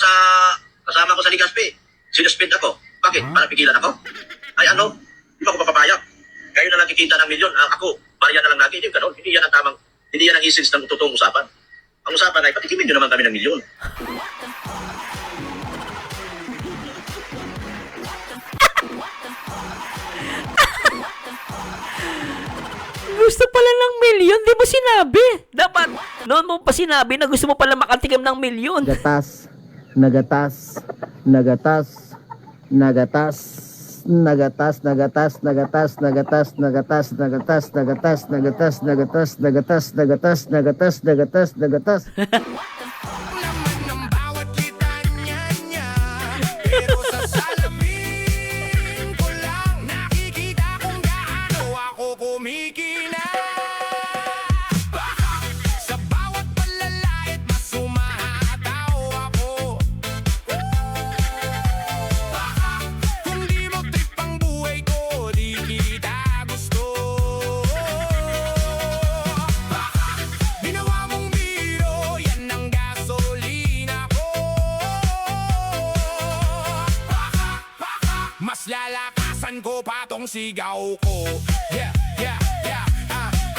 sa kasama ko sa Ligaspi. Sinuspend ako. Bakit? Para pigilan ako? Ay ano? Di ba ako papapayag? Kayo na lang kikita ng milyon. Ako, barya na lang lagi. Hindi ganon. Hindi yan ang tamang, hindi yan ang essence ng totoong usapan. Ang usapan ay, patikimin nyo naman kami ng milyon. Gusto pala ng milyon, di mo sinabi? Dapat, noon mo pa sinabi na gusto mo pala makatikim ng milyon. Nagatas, nagatas, nagatas, nagatas, nagatas, nagatas, nagatas, nagatas, nagatas, nagatas, nagatas, nagatas, nagatas, nagatas, nagatas, nagatas, nagatas, nagatas. Laman ng bawat litanya niya, pero sa salamin ko lang nakikita kung gaano ako kumikina. Baka sa bawat palalait mas sumataw ako. Baka kung di mo trip ang buhay ko, di kita gusto. Baka ginawa mong biro, yan ang gasolina ko. Baka mas lalakasan ko pa tong sigaw ko. Yeah, yeah, yeah.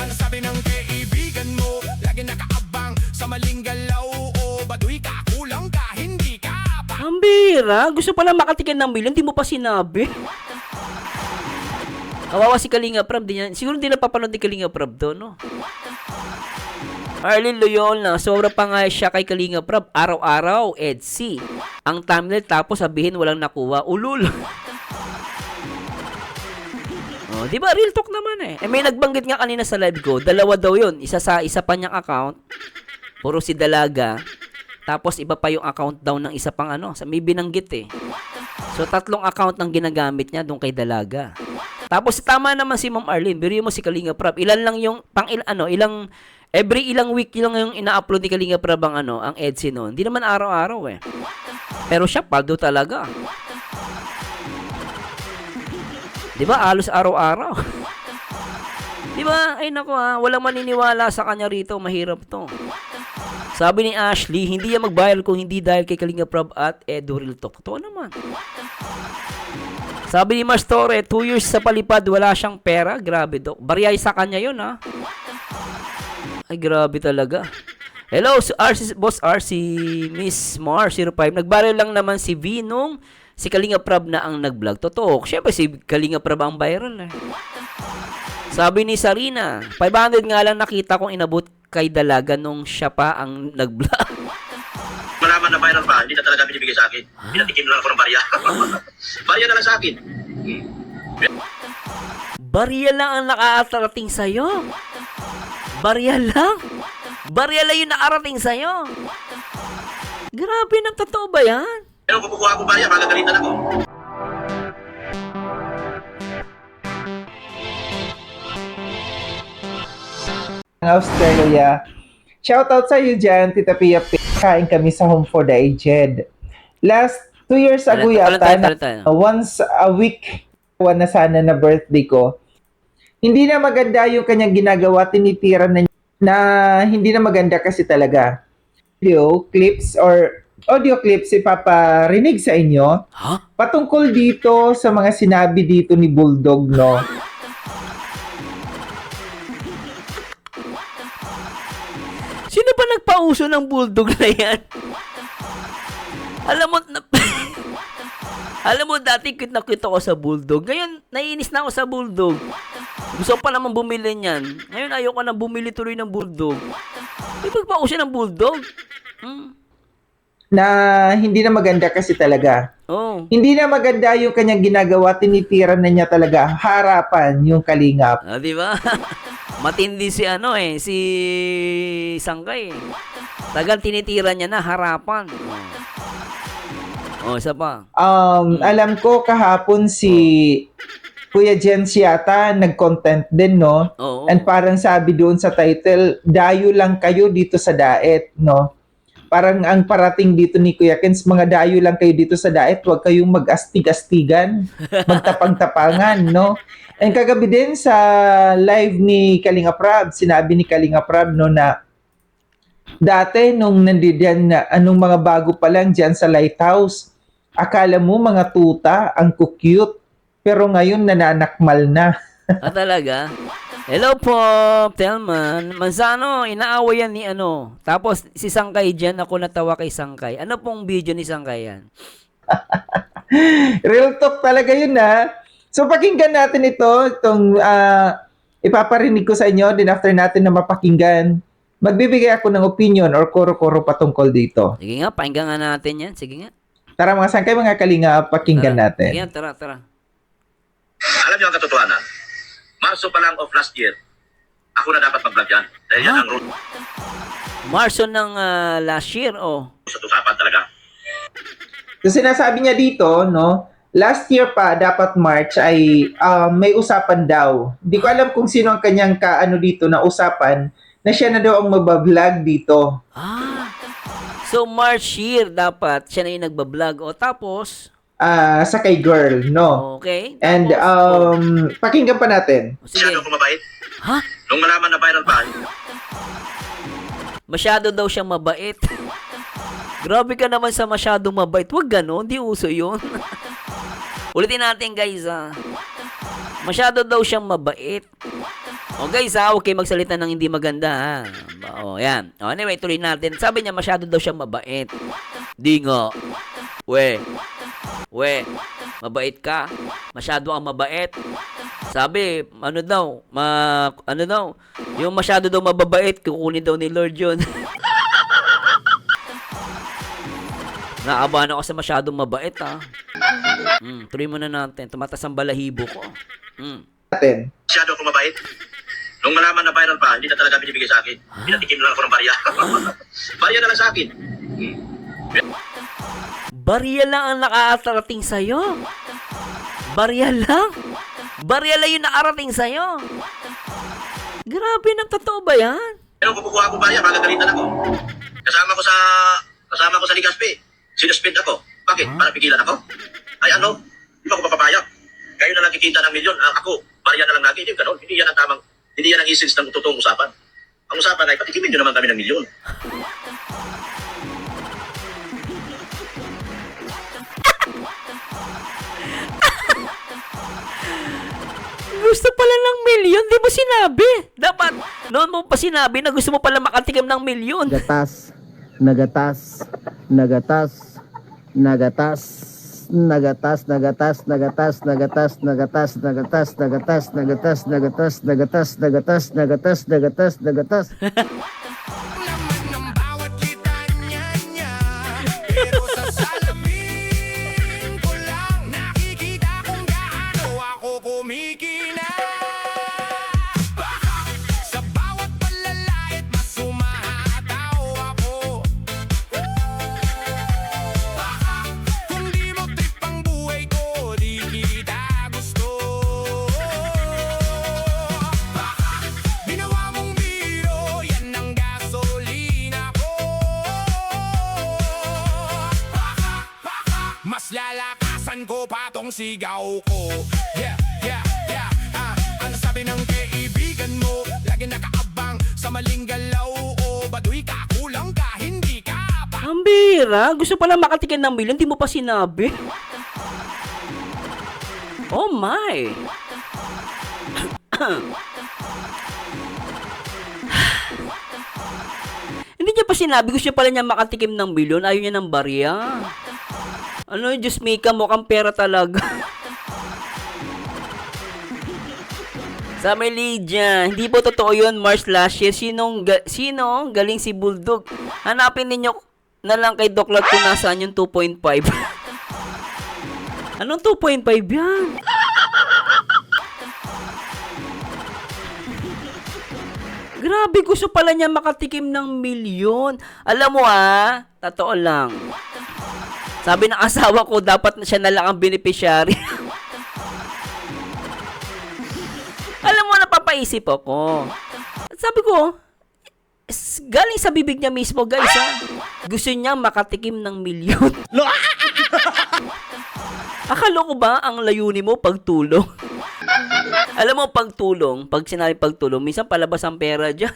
Ano sabi ng kaibigan mo? Lagi nakaabang sa maling galaw. O baduy ka, kulang ka, hindi ka pa. Ang bira, gusto pala makatikim ng milyon, di mo pa sinabi. Kawawa si Kalinga Prab, di niya, siguro di napapanood ni Kalinga Prab to, no? Arlene Loyola, sobra pa nga siya kay Kalinga Prab, araw-araw, EDC. Ang thumbnail tapos sabihin walang nakuha, ulul. Oh, di ba real talk naman eh. May nagbanggit nga kanina sa live ko, dalawa daw 'yon, isa pa niyang account, puro si Dalaga. Tapos iba pa yung account daw ng isa pang may binanggit eh. So 3 account nang ginagamit niya doon kay Dalaga. Tapos tama naman si Ma'am Arlene, biro mo si Kalinga Prab, ilan lang yung every ilang week lang yung ina-upload ni Kalinga Prab ang EDC noon. Hindi naman araw-araw eh. Pero siya paldo talaga. 'Di ba? Halos araw-araw. 'Di ba? Ay nako walang maniniwala sa kanya rito, mahirap 'to. Sabi ni Ashley, hindi yan mag-viral kung hindi dahil kay Kalinga Prab at Edo Real Talk. Totoo naman. Sabi ni Mars Torre, 2 years sa palipad, wala siyang pera. Grabe, Dok. Bariyay sa kanya yun, ha? Ay, grabe talaga. Hello, Boss RC, Miss Mar 05. Nag-viral lang naman si V nung si Kalinga Prab na ang nag-vlog. Totoo. Siyempre, si Kalinga Prab ang viral, eh. Sabi ni Sarina, 500 nga lang nakita kong inabot kay Dalaga nung siya pa ang nag-vlog. Malaman na viral pa, hindi na talaga binibigay sa akin. Pinatikim lang ako ng barya. Barya na lang sa akin. Barya lang ang nakatarating sa'yo. Barya lang? Barya lang yung nakarating sa'yo. Grabe, nagtotoo ba yan? Pero kung kukuha ako barya, magagalitan ako. Australia. Shoutout sa iyo dyan, Tita Pia P. Kain kami sa Home for the Aged. Last 2 years ago yata, once a week, na sana na birthday ko. Hindi na maganda yung kanyang ginagawa, tinitira na hindi na maganda kasi talaga. Video clips or audio clips ipaparinig sa inyo. Huh? Patungkol dito sa mga sinabi dito ni Bulldog, no? Sino ba nagpauso ng bulldog na yan? Alam mo, dati cute na cute ako sa bulldog. Ngayon, naiinis na ako sa bulldog. Gusto ko pa naman bumili niyan. Ngayon, ayoko na bumili tuloy ng bulldog. May pagpauso ng bulldog? Na hindi na maganda kasi talaga. Oh. Hindi na maganda yung kanyang ginagawa, tinitira na niya talaga harapan yung kalingap. Ah, di ba? Matindi si si Sangkay. Tagal tinitira niya na harapan. Oh, isa pa. Alam ko kahapon si Kuya Jens yata nag-content din, no? Oo. And parang sabi doon sa title, dayo lang kayo dito sa daet, no? Parang ang parating dito ni Kuya Kens, mga dayo lang kayo dito sa daet, huwag kayong mag-astig-astigan, magtapang-tapangan, no? And kagabi din sa live ni Kalinga Prab, sinabi ni Kalinga Prab, no, na Dati, nung nandiyan na, anong mga bago pa lang dyan sa lighthouse, akala mo mga tuta, ang cute. Pero ngayon, nananakmal na. Ah, talaga? Hello po, Telman. Manzano, inaaway yan ni ano. Tapos, si Sangkay dyan, ako natawa kay Sangkay. Ano pong video ni Sangkay yan? Real talk talaga yun, ha? So, pakinggan natin itong ipaparinig ko sa inyo, din after natin na mapakinggan, magbibigay ako ng opinion or koro-koro patungkol dito. Sige nga, pakinggan nga natin yan. Sige nga. Tara mga Sangkay, mga kalinga, pakinggan Tara. natin. Sige nga, tara, tara. Alam niyo ang katotohanan. Marso pa lang of last year, ako na dapat mag-vlog yan. Dahil yan ang rule Marso ng last year, oh. sa usapan talaga. So, sinasabi niya dito, no, last year pa, dapat March, ay may usapan daw. Hindi ko alam kung sino ang kanyang kaano dito na usapan na siya na daw ang mabablog dito. Ah. So, March year dapat siya na yung nagbablog. O, tapos, Sa kay girl, no? okay. And, Tapos, pakinggan pa natin. sige. Masyado ako mabait. Ha? Nung malaman na viral pa, Masyado daw siyang mabait. Grabe ka naman sa masyadong mabait. Huwag ganon, di uso yun. Ulitin natin guys Masyado daw siyang mabait. O guys huwag kayo magsalita ng hindi maganda ha. O yan. O anyway, tuloy natin. Sabi niya masyado daw siyang mabait. Di nga. We, mabait ka. Masyado ang mabait. Sabi, ano daw, yung masyado daw mababait, kukunin daw ni Lord yun. Naabahan ako sa masyadong mabait, ha. Tuloy muna natin. Tumatas ang balahibo ko. Natin. masyado ako mabait. Nung malaman na viral pa, hindi na talaga binibigay sa akin. Pinatikim lang ako ng barya. Barya na lang sa akin. Barya lang ang nakatarating sa'yo. Barya lang? Barya lang yung nakarating sa'yo. Grabe, totoo ba yan? Pero kung kukuha ko barya, magagalitan ako. Kasama ko sa Ligaspi. Sinuspend ako. Bakit? Para pigilan ako? Ay ano? Di ba ako papapayag? Kayo na lang kikita ng milyon. Ako, barya na lang lagi. Hindi ganon. Hindi yan ang essence ng totoong usapan. Ang usapan ay patikimin nyo naman kami ng milyon. Gusto pala ng milyon, di mo sinabi? Dapat, noon mo pa sinabi na gusto mo pala makatikim ng milyon. Nagatas, nagatas, nagatas, nagatas, nagatas, nagatas, nagatas, nagatas, nagatas, nagatas, nagatas, nagatas, nagatas, nagatas, nagatas, nagatas, nagatas, nagatas. Naman ng bawat litanya niya. Pero sa salamin ko lang nakikita kung gaano ako kumikina. Sa bawat palalait mas sumataw ako. Kung di mo trip ang buhay ko, di kita gusto. Ginawa mong biro, yan ang gasolina ko. Mas lalakasan ko pa tong sigaw ko. Yeah, yeah, yeah. Ano sabi ng kaibigan mo? Lagi nakaabang sa maling galaw. O baduy ka, kulang ka, hindi ka pa. Ang bira, gusto pala makatikim ng milyon, di mo pa sinabi. Oh my. Hindi niya pa sinabi, gusto pala niya makatikim ng milyon, ayaw niya ng barya. Ano, Diyos Mika, mukhang pera talaga. Sa may Lydia, hindi po totoo yun, March last year. Sino? Galing si Bulldog. Hanapin ninyo na lang kay Doklat kung nasaan yung 2.5. Anong 2.5 yan? Grabe, gusto pala niya makatikim ng milyon. Alam mo totoo lang. Sabi ng asawa ko, dapat na siya na lang ang beneficiary. Alam mo, napapaisip ako. Sabi ko, galing sa bibig niya mismo, guys, gusto niya makatikim ng milyon. Akala ko ba ang layunin mo pagtulong? Alam mo, pagtulong, pag sinabi pagtulong, minsan palabas ang pera dyan.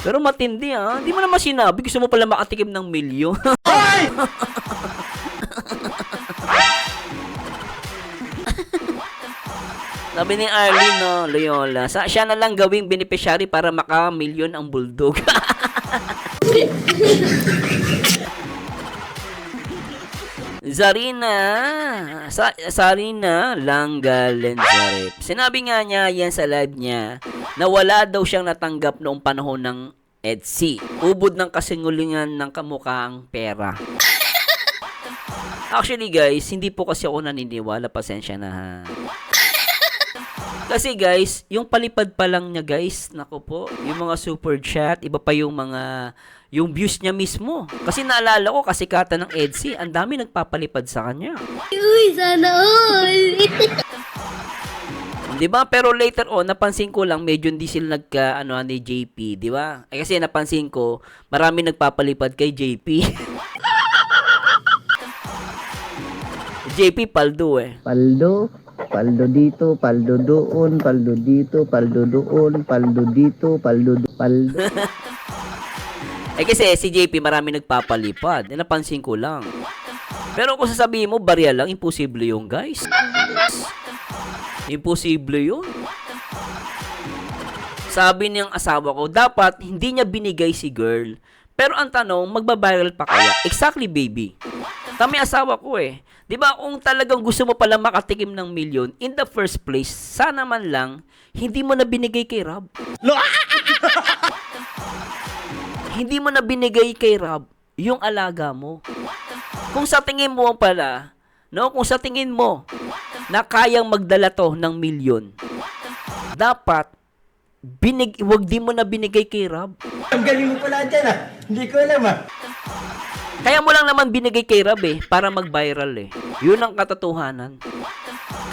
Pero matindi Hindi mo naman sinabi. Gusto mo pala makatikim ng milyon. Sabi ni Arlene Loyola, siya na lang gawing beneficiary para maka-milyon ang bulldog. Zarina Langalenzarep. Sinabi nga niya yan sa live niya na wala daw siyang natanggap noong panahon ng EDSI. Ubod ng kasingulingan ng kamukhang pera. Actually guys, hindi po kasi ako naniniwala. Pasensya na ha. Kasi guys, yung palipad pa lang niya guys, nako po, yung mga super chat, iba pa yung views niya mismo. Kasi naalala ko, kasikatan ng EDSI, ang dami nagpapalipad sa kanya. Uy, sana all! Di ba? Pero later on, napansin ko lang, medyo hindi sila ni JP, di ba? Kasi napansin ko, marami nagpapalipad kay JP. JP Paldo Paldo, paldo dito, paldo doon, paldo dito, paldo doon, paldo dito, paldo. Kasi si JP marami nagpapalipad. Napansin ko lang. Pero kung sasabihin mo, barya lang, imposible yung guys. Imposible yun. Sabi niyang asawa ko, dapat hindi niya binigay si girl. Pero ang tanong, magbabiral pa kaya? Exactly, baby. Kami asawa ko Di ba kung talagang gusto mo pala makatikim ng milyon, in the first place, sana man lang, hindi mo na binigay kay Rob. Hindi mo na binigay kay Rob yung alaga mo. Kung sa tingin mo pala, kung sa tingin mo na kayang magdala to ng milyon, dapat wag di mo na binigay kay Rob. Ang galing mo pala dyan Hindi ko alam Kaya mo lang naman binigay kay Rob para mag-viral Yun ang katotohanan.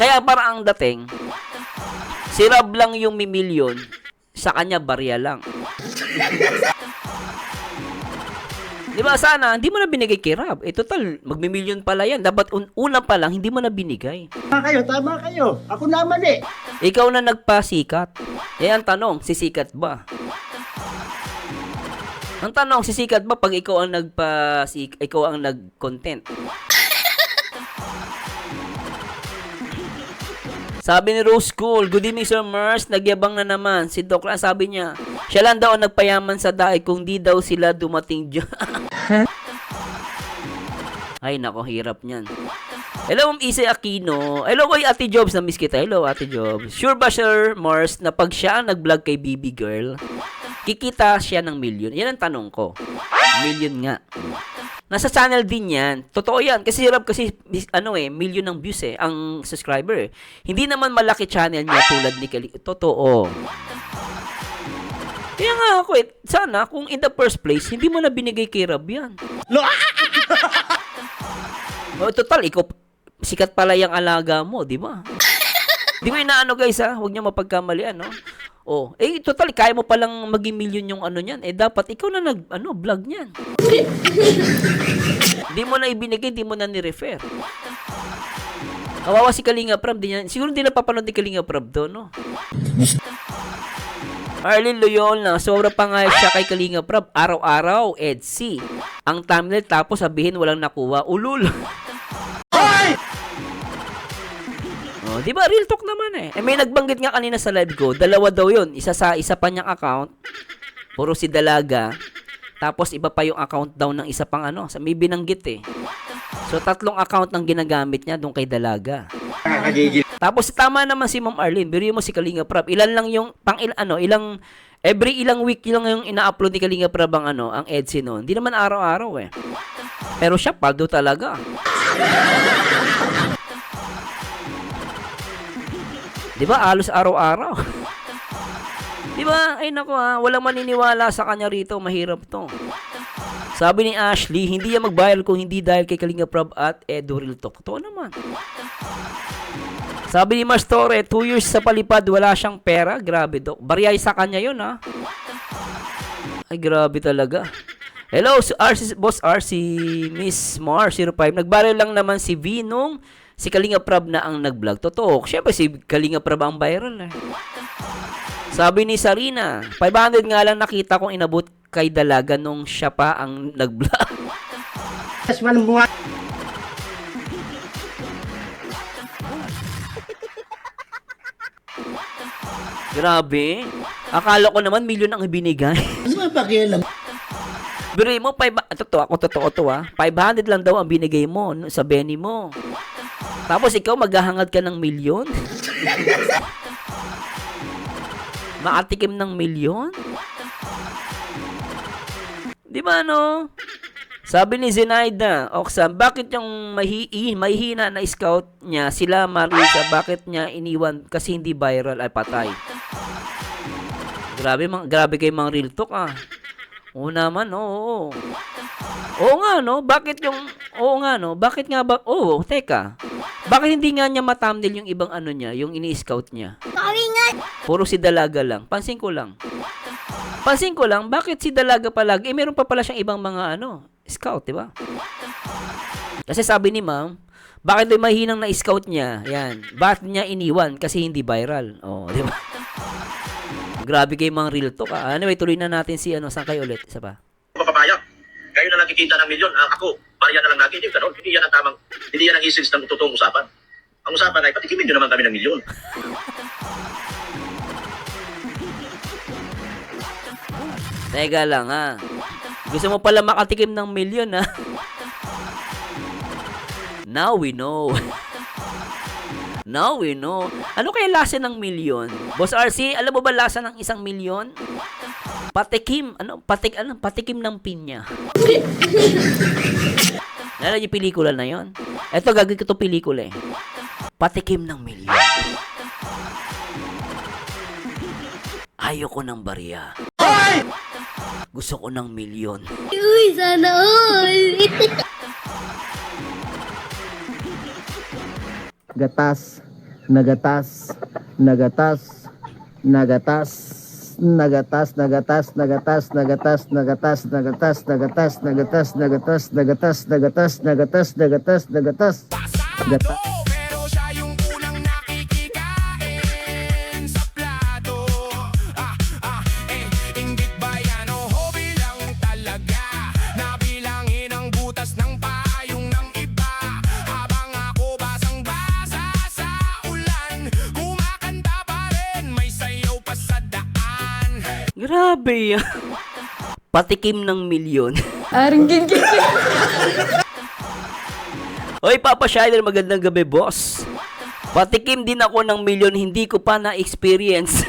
Kaya para ang dating, si Rob lang yung mimilyon, sa kanya barya lang. Di ba sana, hindi mo na binigay kay Rob. Total, magmimilyon pala yan. Dapat una pa lang, hindi mo na binigay. Tama kayo. Ako naman Ikaw na nagpasikat. Ang tanong, sisikat ba? Ang tanong, sisikat ba pag ikaw ang ikaw ang nag-content? Sabi ni Rose Cool, good evening Sir Mers, nagyabang na naman. Si Doc lang sabi niya, siya lang daw ang nagpayaman sa daig kung di daw sila dumating dyan. Ay nako, hirap niyan. Hello, Ise Aquino. Hello kay Ate Jobs, na miss kita. Hello, Ate Jobs. Sure ba Sir Mers na pag siya ang nag-vlog kay BB Girl, kikita siya ng milyon? Yan ang tanong ko. Milyon nga. Nasa channel din yan. Totoo yan. Kasi Rob, milyon ng views ang subscriber Hindi naman malaki channel niya tulad ni Kali. Totoo. Kaya nga ako sana kung in the first place, hindi mo na binigay kay Rob yan. Total, ikaw, sikat pala yung alaga mo, di ba? Di mo inaano guys huwag niyo mapagkamalian total, kaya mo palang maging milyon yung niyan. Dapat ikaw na vlog niyan. Di mo na ibinigay, di mo na ni-refer. Kawawa si Kalinga Prab, siguro di napapanood ni Kalinga Prab doon, Arlene Loyola, sobra pa nga siya kay Kalinga Prab. Araw-araw, EDSI. Ang thumbnail, tapos sabihin walang nakuha. Ulul. Di ba real talk naman may nagbanggit nga kanina sa live ko, dalawa daw yun, isa pa niyang account, puro si Dalaga, tapos iba pa yung account daw ng isa pang may binanggit So 3 account nang ginagamit niya doon kay Dalaga. Tapos tama naman si Ma'am Arlene, biro mo si Kalinga Prab, ilan lang yung every ilang week lang yung ina-upload ni Kalinga Prab ang EDSI noon. Hindi naman araw-araw Pero siya paldo talaga. Di ba? Alos araw-araw. Di ba? Ay nako walang maniniwala sa kanya rito. Mahirap to. Sabi ni Ashley, hindi yan mag-viral kung hindi dahil kay Kalinga Prab at Edo Real Talk. Totoo naman. Sabi ni Mars Torre, 2 years sa palipad, wala siyang pera. Grabe do. Bariyay sa kanya yun Ay grabe talaga. Hello, Boss RC, Miss Mar 05. Nag-viral lang naman si V nung si Kalinga Prab na ang nag-vlog. Totoo. Siyempre si Kalinga Prab ang viral Sabi ni Sarina, 500 nga lang nakita kong inabot kay Dalaga nung siya pa ang nag-vlog. Grabe. Akala ko naman milyon ang ibinigay. Ano ba pakialam? Biro mo, totoo to 500 lang daw ang binigay mo sa Benny mo. Tapos ikaw maghahangad ka ng milyon? Makatikim ng milyon? Di ba no? Sabi ni Zenaida, Oxam, bakit yung mahihina na scout niya, sila Marisa, bakit niya iniwan kasi hindi viral ay patay? Grabe kay Mang Real Talk ah. Oo naman, oo. Oo nga no, bakit nga ba, teka. Bakit hindi nga niya ma-thumbnail yung ibang ano niya, yung ini-scout niya? Puro si Dalaga lang, pansin ko lang, bakit si Dalaga palagi, meron pa pala siyang ibang mga scout, di ba? Kasi sabi ni ma'am, bakit yung mahinang na scout niya, yan, bakit niya iniwan kasi hindi viral? Oh, di ba? Grabe kay Mang Real Talk ah. Anyway, tuloy na natin si saan kayo ulit? Isa pa. Papapayag. Kayo na lang kikita ng milyon. Ako, barya na lang lagi. Hindi ganon. Hindi yan ang essence ng totoong usapan. Ang usapan ay patikimin nyo naman kami ng milyon. Teka lang ha. Gusto mo pala makatikim ng milyon ha. Now we know. Now we know. Ano kaya lasa ng milyon? Boss RC, alam mo ba lasa ng 1 milyon? Patikim. Patikim ng pinya. Nalala yung pelikula na yon? Eto, gagawin ko to pelikula eh. Patikim ng milyon. Ayoko ng barya. Gusto ko ng milyon. Uy, sana all! Gatas, nagatas, nagatas, nagatas, nagatas, nagatas, nagatas, nagatas, nagatas, nagatas, nagatas, nagatas, nagatas, nagatas, nagatas, nagatas, nagatas, nagatas, Pasado, pero siya yung unang nakikikain sa plato. Inggit ba yan o hobby lang talaga? Nabilangin ang butas ng payong ng iba. Habang ako basang-basa sa ulan, kumakanta pa rin, may sayaw pa sa daan. Grabe yan. Patikim ng milyon. Hoy, Papa Shider, magandang gabi, boss. Patikim din ako ng milyon, hindi ko pa na-experience.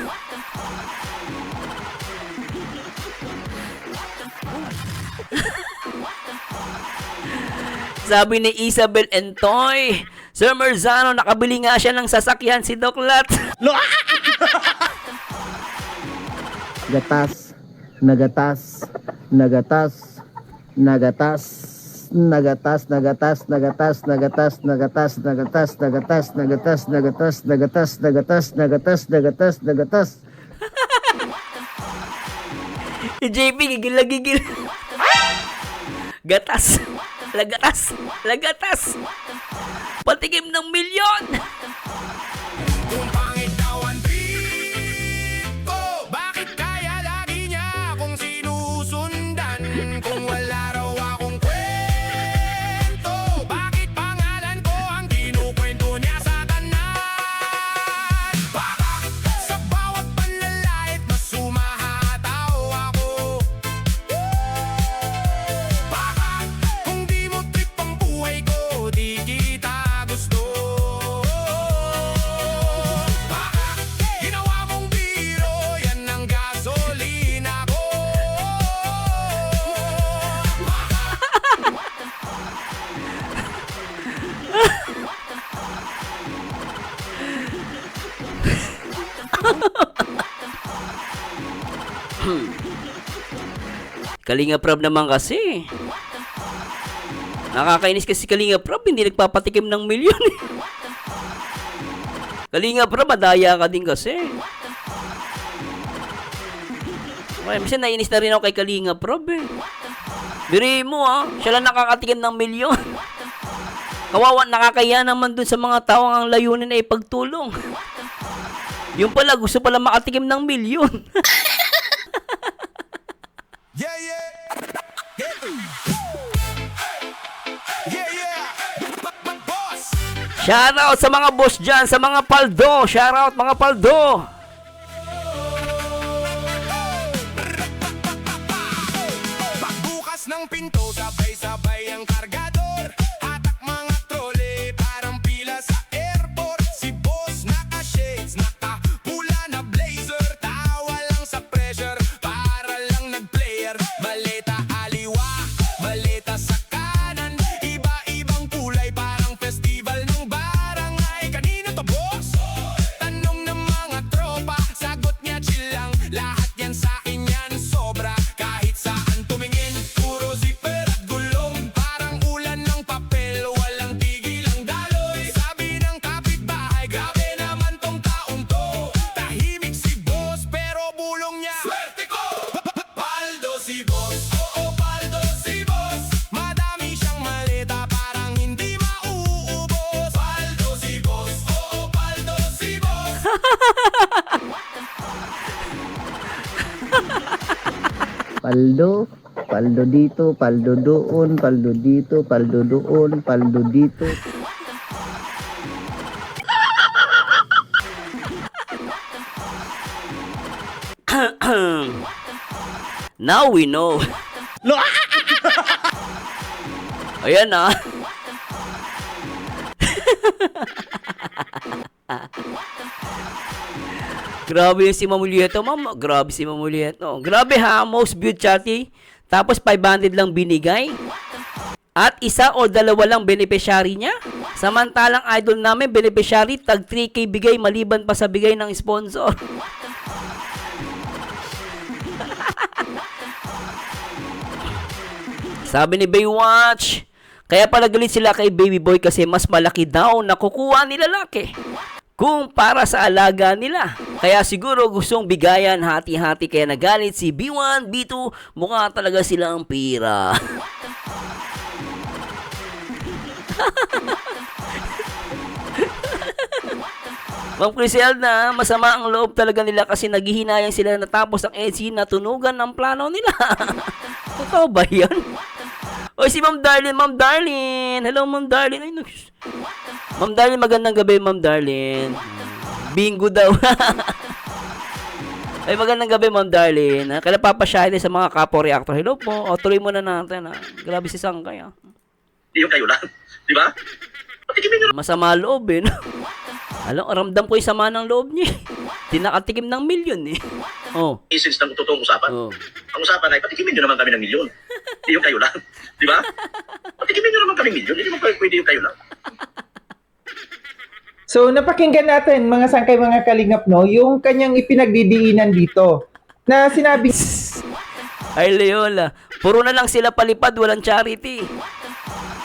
Sabi ni Isabel Entoy, Sir Merzano, nakabili nga siya ng sasakyan si Doc Lat. gatas, nagatas, nagatas, nagatas, nagatas, nagatas, nagatas, nagatas, nagatas, nagatas, nagatas, nagatas, nagatas, nagatas, nagatas, nagatas, nagatas, nagatas. Si JP, gigil na gigil. Gatas. Lagatas. Lagatas. Patikim ng milyon. Kung pangit daw ang trip ko, bakit kaya lagi niya akong sinusundan? Kung wala raw akong kwento, bakit pangalan ko ang kinukwento niya sa tanan? Baka sa bawat panlalait mas sumahataw ako. Baka kung di mo trip ang buhay ko, di kita gusto. Baka ginawa mong biro, yan ang gasolina ko. Kalinga Prab naman kasi. Nakakainis kasi Kalinga Prab, hindi nagpapatikim ng milyon. Kalinga Prab, madaya ka din kasi. Okay, minsan nainis na rin ako kay Kalinga Prab eh. Biri mo siya lang nakakatikim ng milyon. Kawawa, nakakaya naman dun sa mga tao ang layunin ay pagtulong. Yung pala, gusto pala makatikim ng milyon. Yeah, yeah. Yeah, yeah. Boss. Shoutout sa mga boss dyan, sa mga paldo. Shoutout mga paldo. Pagbukas ng pinto, sabay-sabay ang kargador. Hatak mga trole, parang pila sa airport. Si boss naka-shades, naka-pula na blazer. Tawa lang sa pressure, para lang nag-player. Maleta aliwa, maleta sa kanan. Iba-ibang kulay, parang festival ng barangay. Kanino to, boss? Tanong ng mga tropa, sagot niya chill lang. Lahat yan sa akin yan, sobra. Kahit saan tumingin, puro zipper at gulong. Parang ulan ng papel, walang tigil ang daloy. Sabi ng kapitbahay, grabe naman tong taong to. Tahimik si boss, pero bulong niya, swerte ko! Paldo si boss, oo paldo si boss. Madami siyang maleta, parang hindi mauubos. Paldo si boss, oo paldo si boss. Paldo, paldo dito, paldo doon, paldo dito, paldo doon, paldo dito. Now we know. Ayan na. Grabe yung si Mamulieto, ma'am. Grabe si Mamulieto. Grabe ha, most viewed charity. Tapos 500 lang binigay. At isa o dalawa lang beneficiary niya. Samantalang idol namin, beneficiary, tag 3K bigay maliban pa sa bigay ng sponsor. Sabi ni Baywatch, kaya pala galit sila kay Baby Boy kasi mas malaki daw na kukuha ni lalaki kung para sa alaga nila. Kaya siguro gustong bigayan hati-hati kaya nagalit si B1, B2, mukha talaga silang pira. Ma'am Criselda, masama ang loob talaga nila kasi naghihinayang sila natapos ang EDC na tunugan ng plano nila. Totoo ba yan? O si Ma'am Darlene, Ma'am Darlene. Hello Ma'am Darlene. Ay, Ma'am Darlene, magandang gabi Ma'am Darlene. Bingo daw. Ay, magandang gabi Ma'am Darlene. Kailan papasyahin sa mga kapo-reactor. Hello po. O, tuloy muna natin. Grabe si Sangkay. Hindi yung kayo lang. Di ba? Patikimin nyo Masama loob eh. No? Alam, ramdam ko yung sama ng loob niya. Di nakatikim ng milyon eh. Oh. essence ng totoong usapan. Oh. Ang usapan ay patikimin nyo naman kami ng milyon. Hindi yung kayo lang. Di ba? Patikimin nyo naman kami ng milyon. Hindi naman pwede yung kayo lang. So, napakinggan natin, mga sangkay, mga kalingap, no, yung kanyang ipinagdidiinan dito. Na sinabi, Ay, Leola. Puro na lang sila palipad, walang charity.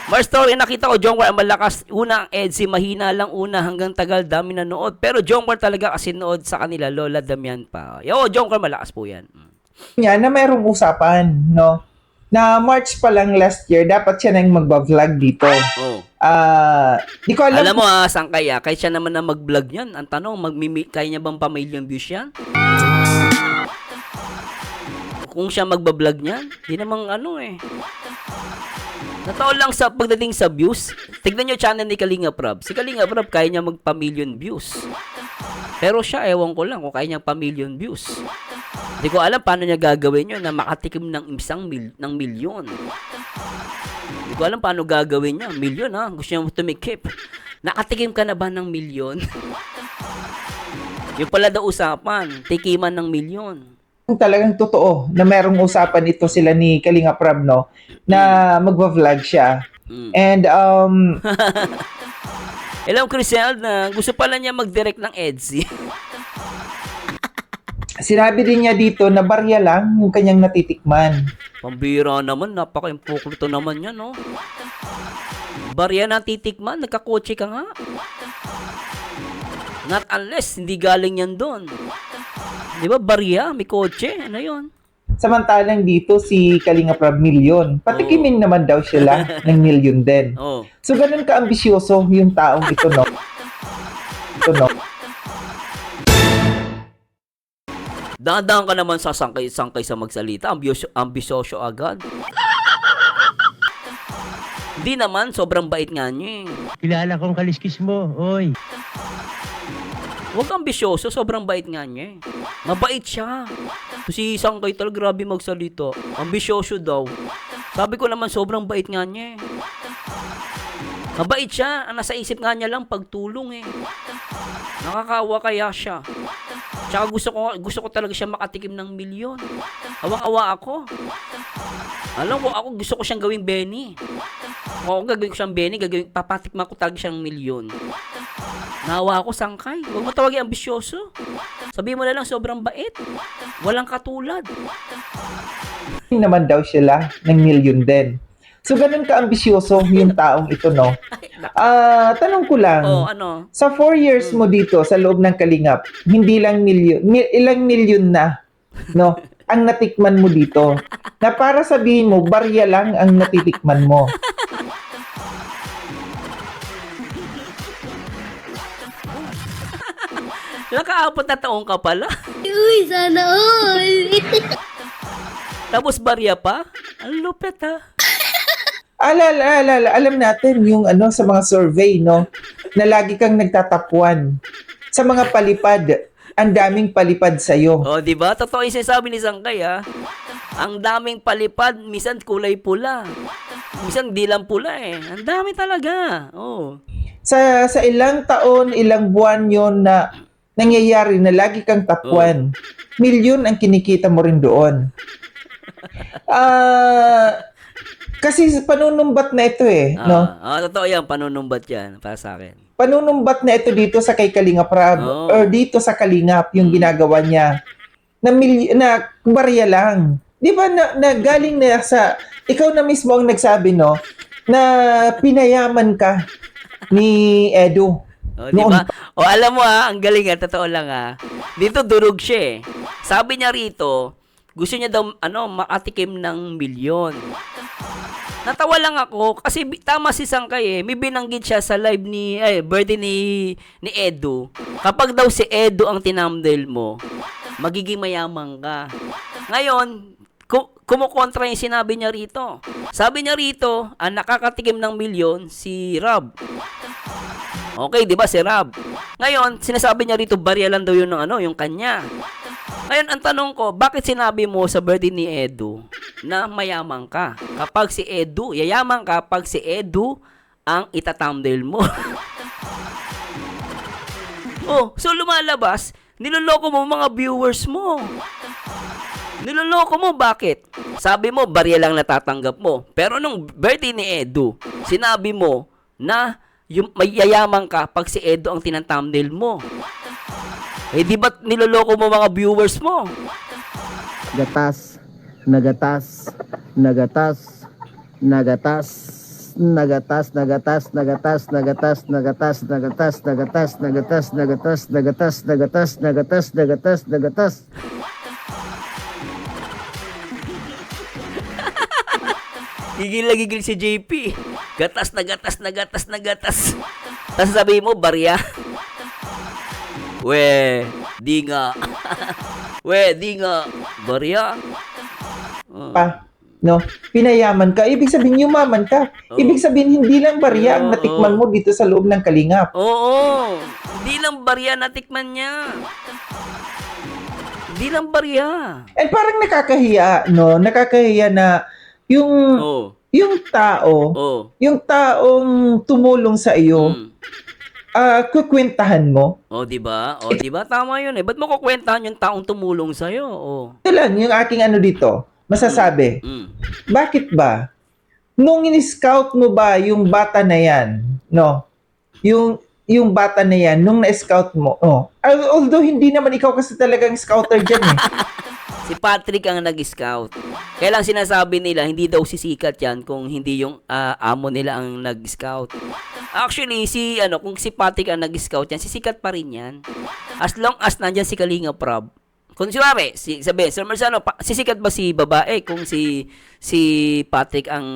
Mars Story, nakita ko, Jongwar, malakas. Una ang EDC, mahina lang una hanggang tagal, dami na nood. Pero Jongwar talaga kasi nood sa kanila, Lola Damian pa. Yo, Jongwar, malakas po yan. niya na mayroong usapan, no, na March pa lang last year, dapat siya nang magba-vlog dito. Oh. Di ko alam. Alam mo saan kaya? Kaya siya naman na mag-vlog yan. Ang tanong, kaya niya bang pa-million views yan? Kung siya magbablog niyan, di namang ano eh. Natao lang sa pagdating sa views. Tignan nyo channel ni Kalinga Prab. Si Kalinga Prab kaya niya magpa-million views. Pero siya, ewan ko lang kung kaya niya pa-million views. Hindi ko alam paano niya gagawin yun na makatikim ng ng milyon. Hindi ko alam paano gagawin niya. Milyon ha? Gusto niya tumikip. Nakatikim ka na ba ng milyon? Yung pala daw usapan, tikiman ng milyon. Talagang totoo na mayroong usapan ito sila ni Kalinga Prab, no, na magba-vlog siya. And Hello, Criselda. Gusto pala niya mag-direct ng EDC. sinabi din niya dito na barya lang yung kanyang natitikman. Pambira naman, napaka-impokrito naman yan, no? Barya na titikman, nagkakotse ka nga. Not unless, hindi galing yan doon. Di ba, barya, may kotse, ano yun? Samantalang dito si Kalinga Prab milyon. Patikimin naman daw sila ng milyon din. Oh. So ganun ka-ambisyoso yung taong ito, no? Ito, no? Dahan-dahan ka naman sa sangkay sa magsalita. Ambisyoso agad. Hindi naman, sobrang bait nga niya eh. Kilala kong kaliskis mo, oy. Huwag ambisyoso, sobrang bait nga niya eh. Mabait siya. Si Sangkay talaga grabe magsalita. Ambisyoso daw. Sabi ko naman sobrang bait nga niya eh. Mabait siya. Ang nasa isip nga niya lang pagtulong eh. Nakakawa kaya siya. Tsaka gusto ko talaga siya makatikim ng milyon. Awang-awa ako. Alam ko, ako gusto ko siyang gawing Benny. Kung ako gagawin ko siyang Benny, papatikman ko talaga siyang milyon. Nawa ako, Sangkay. Huwag mo tawagin ambisyoso. Sabihin mo na lang, sobrang bait. Walang katulad. naman daw sila ng milyon din. So, ganun ka-ambisyoso yung taong ito, no? Tanong ko lang, Oh, ano? sa 4 years mo dito sa loob ng Kalingap, hindi lang milyon, ilang milyon na, no? Ang natikman mo dito. Na para sabihin mo, barya lang ang natitikman mo. Naka-4 na taong ka pala. Uy, sana all. Tapos barya pa. Ang lupet ha. Alam natin yung ano sa mga survey, no? Na lagi kang nagtatapuan. Sa mga palipad, ang daming palipad sa'yo. Oh, di ba? Totoo yung sinasabi ni Sangkay ha. Ang daming palipad, minsan kulay pula. Minsan di lang pula eh. Ang dami talaga. Oh. Sa ilang taon, ilang buwan yon na nangyayari na lagi kang tapuan. Milyon ang kinikita mo rin doon. Kasi panunumbat na ito eh, no? Totoo yan. Panunumbat yan para sa akin. Panunumbat na ito dito sa kay Kalingap Rab or dito sa Kalingap yung ginagawa niya na barya lang. Di ba na galing na sa ikaw na mismo ang nagsabi, no, na pinayaman ka ni Edu. Oh, di ba? O alam mo ha, ang galing ha, totoo lang ha. Dito durog siya eh. Sabi niya rito, gusto niya daw makatikim ng milyon. Natawa lang ako kasi tama si Sangkay eh. May binanggit siya sa live birthday ni Edu. Kapag daw si Edu ang tinamdel mo, magiging mayaman ka. Ngayon, kumukontra yung sinabi niya rito. Sabi niya rito, ang nakakatikim ng milyon si Rob. Okay, 'di ba si Rob? Ngayon, sinasabi niya rito barya lang daw yun ng yung kanya. Ngayon, ang tanong ko, bakit sinabi mo sa birthday ni Edu na mayaman ka? Kapag si Edu, yayaman ka pag si Edu ang itatamdale mo. Oh, so lumalabas, niloloko mo mga viewers mo. Niloloko mo, bakit? Sabi mo, barya lang natatanggap mo. Pero nung birthday ni Edu, sinabi mo na may yayaman ka pag si Edu ang tinathumbnail mo. Eh di ba't niloloko mo mga viewers mo? Gatas, nagatas, nagatas, nagatas, nagatas, nagatas, nagatas, nagatas, nagatas, nagatas, nagatas, nagatas, nagatas, nagatas, nagatas, nagatas, nagatas, nagatas. Gigil na gigil si JP. Gatas na gatas na gatas na gatas. Tapos sabihin mo, barya. We, di nga. We, di nga. Barya. Pa, no? Pinayaman ka. Ibig sabihin, yumaman ka. Ibig sabihin, hindi lang barya ang natikman mo dito sa loob ng Kalingap. Oo. Hindi lang barya natikman niya. Hindi lang barya. And parang nakakahiya, no? Nakakahiya na yung taong tumulong sa iyo, kukwentahan mo. Di ba? Di ba? Tama yun eh. Ba't mo kukwentahan yung taong tumulong sa'yo? Ito lang, yung aking dito, masasabi. Bakit ba? Nung in-scout mo ba yung bata na yan, no? Yung bata na yan, nung na-scout mo, although hindi naman ikaw kasi talagang scouter dyan eh. Si Patrick ang nag-scout. Kaya lang sinasabi nila, hindi daw sisikat yan kung hindi yung amo nila ang nag-scout. Actually, kung si Patrick ang nag-scout yan, sisikat pa rin yan. As long as nandyan si Kalingap Rab, Kung siyempre, sabi, Sir Marzano, sisikat ba si babae kung si Patrick ang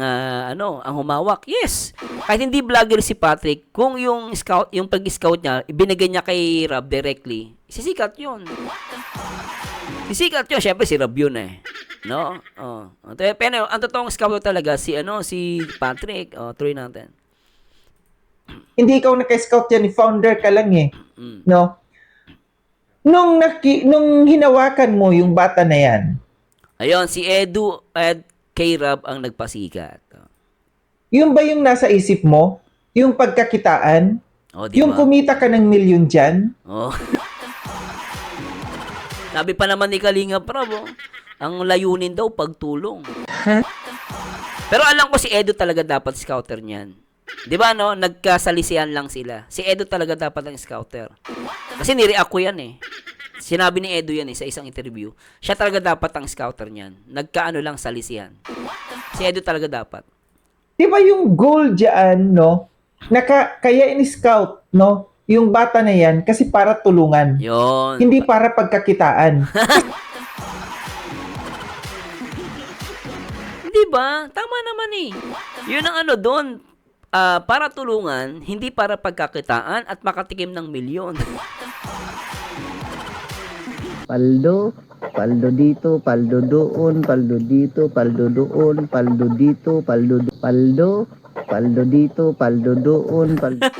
ang humawak? Yes. Kahit hindi vlogger si Patrick, kung yung pag-scout niya, ibinigay niya kay Rob directly, sisikat 'yun. Sisikat 'yun, syempre si Rob 'yun eh. No? Oh. Pero ang totoong scout talaga si Patrick. Tuloy natin. Hindi ikaw naka-scout yan, founder ka lang eh. No? Nung hinawakan mo yung bata na yan, Ayun, si Edu at K-Rob ang nagpasikat. yun ba yung nasa isip mo? Yung pagkakitaan? Di Yung ba? kumita ka ng milyon dyan? Oh. Sabi pa naman ni Kalinga Prab, ang layunin daw pagtulong. Pero alam ko si Edu talaga dapat scouter niyan. 'Di ba no? Nagkasalisihan lang sila. Si Edu talaga dapat ang scouter. Kasi ni-react ko yan eh. Sinabi ni Edu yan eh sa isang interview. Siya talaga dapat ang scouter niyan. Nagkaano lang salisihan. Si Edu talaga dapat. Di ba yung goal dyan, no? Kaya in-scout, no? Yung bata na yan kasi para tulungan. Yon. Hindi para pagkakitaan. Di ba? Tama naman eh. Yun ang doon. Para tulungan, hindi para pagkakitaan at makatikim ng milyon. Paldo, paldo dito, paldo doon, paldo dito, paldo doon, paldo dito, paldo dito, paldo doon, paldo.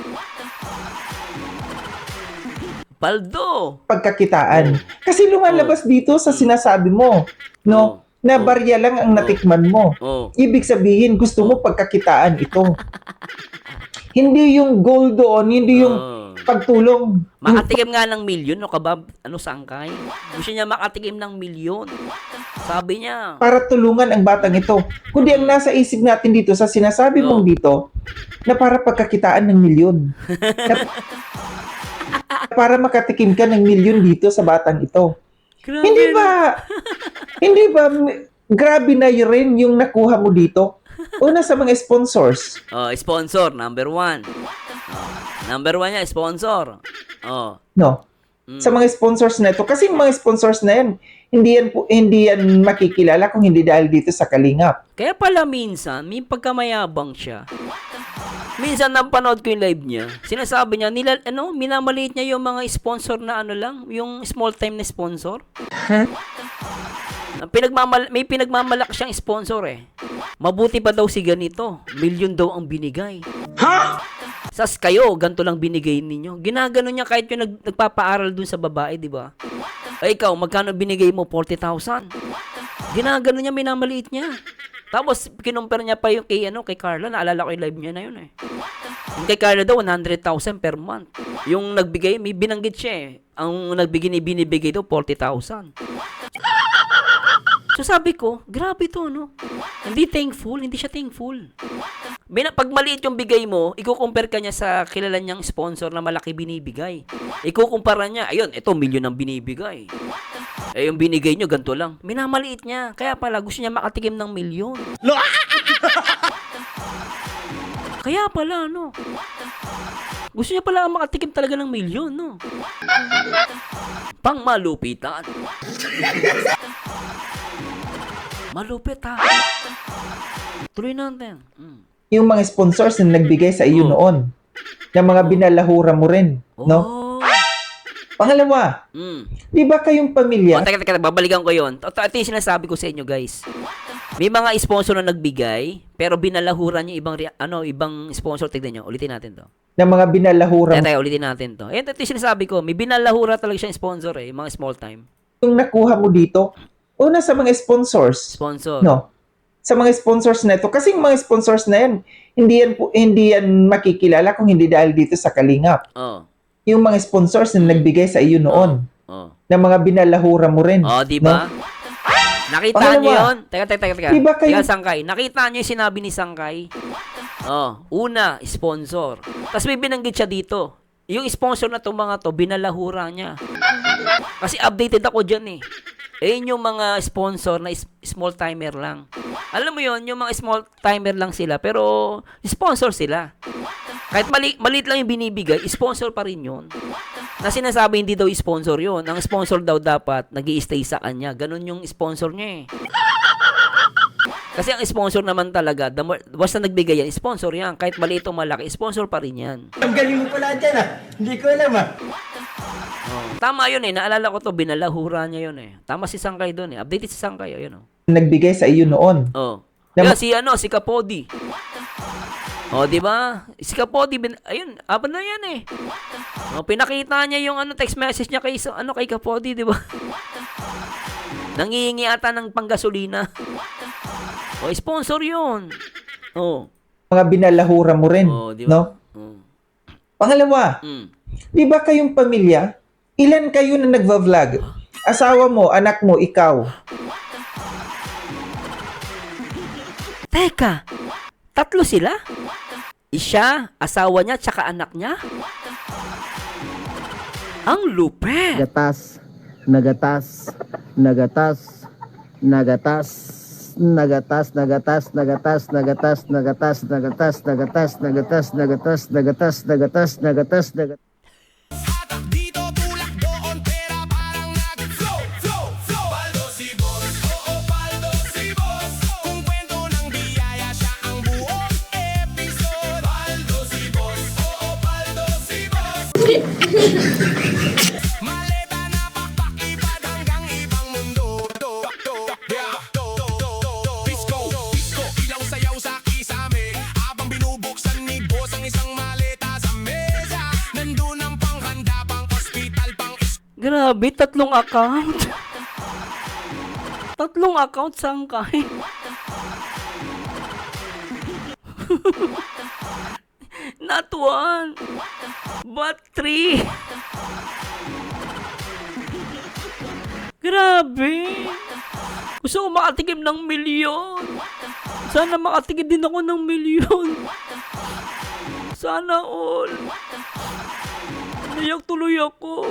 Paldo! Pagkakitaan. Kasi lumalabas dito sa sinasabi mo, no? Na barya lang ang natikman mo. Oh. Ibig sabihin, gusto mo pagkakitaan ito. Hindi yung goal doon, hindi yung pagtulong. Makatikim nga ng milyon, no kabab? Sangkay? Gusto niya makatikim ng milyon. Sabi niya. Para tulungan ang batang ito. Kundi ang nasa isip natin dito sa sinasabi mong dito, na para pagkakitaan ng milyon. Para makatikim ka ng milyon dito sa batang ito. Grabe. Hindi ba grabe na rin yung nakuha mo dito? Una sa mga sponsors. Sponsor, number 1. Number 1 niya, sponsor. No. Sa mga sponsors na ito. Kasi yung mga sponsors na yan, hindi yan makikilala kung hindi dahil dito sa Kalingap. Kaya pala minsan, may pagkamayabang siya. Minsan napanood ko yung live niya. Sinasabi niya, minamaliit niya yung mga sponsor na yung small time na sponsor. May pinagmamalak siyang sponsor eh. Mabuti pa daw si ganito. Milyon daw ang binigay. Sas kayo, ganito lang binigay ninyo. Ginagano niya kahit yung nagpapaaral dun sa babae, di ba? Ay ikaw, magkano binigay mo? 40,000. Ginagano niya, minamaliit niya. Tapos, kinumpara niya pa yung kay Carla. Naalala ko yung live niya na yun eh. Yung kay Carla daw, 100,000 per month. Yung nagbigay, may binanggit siya eh. Ang binibigay daw, 40,000. So sabi ko, grabe to, no? Hindi siya thankful. Pag maliit yung bigay mo, ikukumpare ka niya sa kilala niyang sponsor na malaki binibigay. Ikukumpara niya, ayun, ito, milyon ang binibigay. Yung binigay niyo, ganito lang. Minamaliit niya. Kaya pala, gusto niya makatikim ng milyon. Kaya pala, no? Gusto niya pala makatikim talaga ng milyon, no? Pang malupitan. Malupit, ha? Tuloy natin. Yung mga sponsors na nagbigay sa iyo noon. Na mga binalahura mo rin. No? Pangalawa, di ba kayong pamilya? Teka, babalikan ko yun. Ito yung sinasabi ko sa inyo, guys. May mga sponsor na nagbigay, pero binalahura niya ibang sponsor. Tignan nyo, ulitin natin to. Na mga binalahura mo. Teka, ulitin natin to. Ito yung sinasabi ko, may binalahura talaga siyang sponsor eh, mga small time. Yung nakuha mo dito, una sa mga sponsors. Sponsor. No. Sa mga sponsors na ito. Kasi yung mga sponsors na yan, hindi yan makikilala kung hindi dahil dito sa Kalingap. Yung mga sponsors na nagbigay sa iyo noon. Na mga binalahura mo rin. Di ba? No? Nakita niyo yun? Teka. Diba kayo? Teka, Sangkay. Nakita niyo yung sinabi ni Sangkay? Una, sponsor. Tapos may binanggit siya dito. Yung sponsor na itong mga to, binalahura niya. Kasi updated ako dyan eh. Yung mga sponsor na small timer lang. Alam mo yon, yung mga small timer lang sila, pero sponsor sila. Kahit maliit lang yung binibigay, sponsor pa rin yun. Na sinasabi hindi daw sponsor yun. Ang sponsor daw dapat nag-i-stay sa kanya. Ganun yung sponsor niya eh. Kasi ang sponsor naman talaga, basta nagbigay yan, sponsor yan. Kahit maliit o malaki, sponsor pa rin yan. Ang galing mo pala dyan ah. Hindi ko alam ah. Tama yun eh. Naalala ko to, binalahura niya yun eh. Tama si Sangkay doon eh. Updated si Sangkay. Ayun oh. Nagbigay sa iyo noon. Oh. Na- Yan, si Kapodi. Oh, di ba? Si Kapodi, ayun, aban na yan eh. Oh, pinakita niya yung text message niya kay Kapodi, di ba? Nangihingi ata ng panggasolina. Oh, sponsor yun. Oh. Mga binalahura mo rin. Oh, di ba? No? Oh. Pangalawa, di ba kayong pamilya? Ilan kayo na nagva-vlog? Asawa mo, anak mo, ikaw. Teka, 3 sila? Siya, asawa niya, tsaka anak niya? Ang lupet! Gatas, nagatas, nagatas, nagatas, nagatas, nagatas, nagatas, nagatas, nagatas, nagatas, nagatas, nagatas, nagatas, nagatas, nagatas, nagatas, nagatas. Hatak dito, tulak doon, pera parang nag-flow, flow, flow. Paldo si boss, oo, paldo si boss. Kung kwento ng biyaya, siya ang buong episode. Paldo si boss, oo, paldo si boss. Maleta na pakpak, ipad hanggang ibang mundo. Disco, disco, ilaw sayaw sa kisame. Habang binubuksan ni boss ang isang maleta sa mesa. Nandun ang panghanda, pang hospital, pang Grabe, 3 account. 3 account Sangkay. Not 1, but 3. Grabe. Gusto ko makatikim ng milyon. Sana makatikim din ako ng milyon. Sana all. Nayak tuloy ako.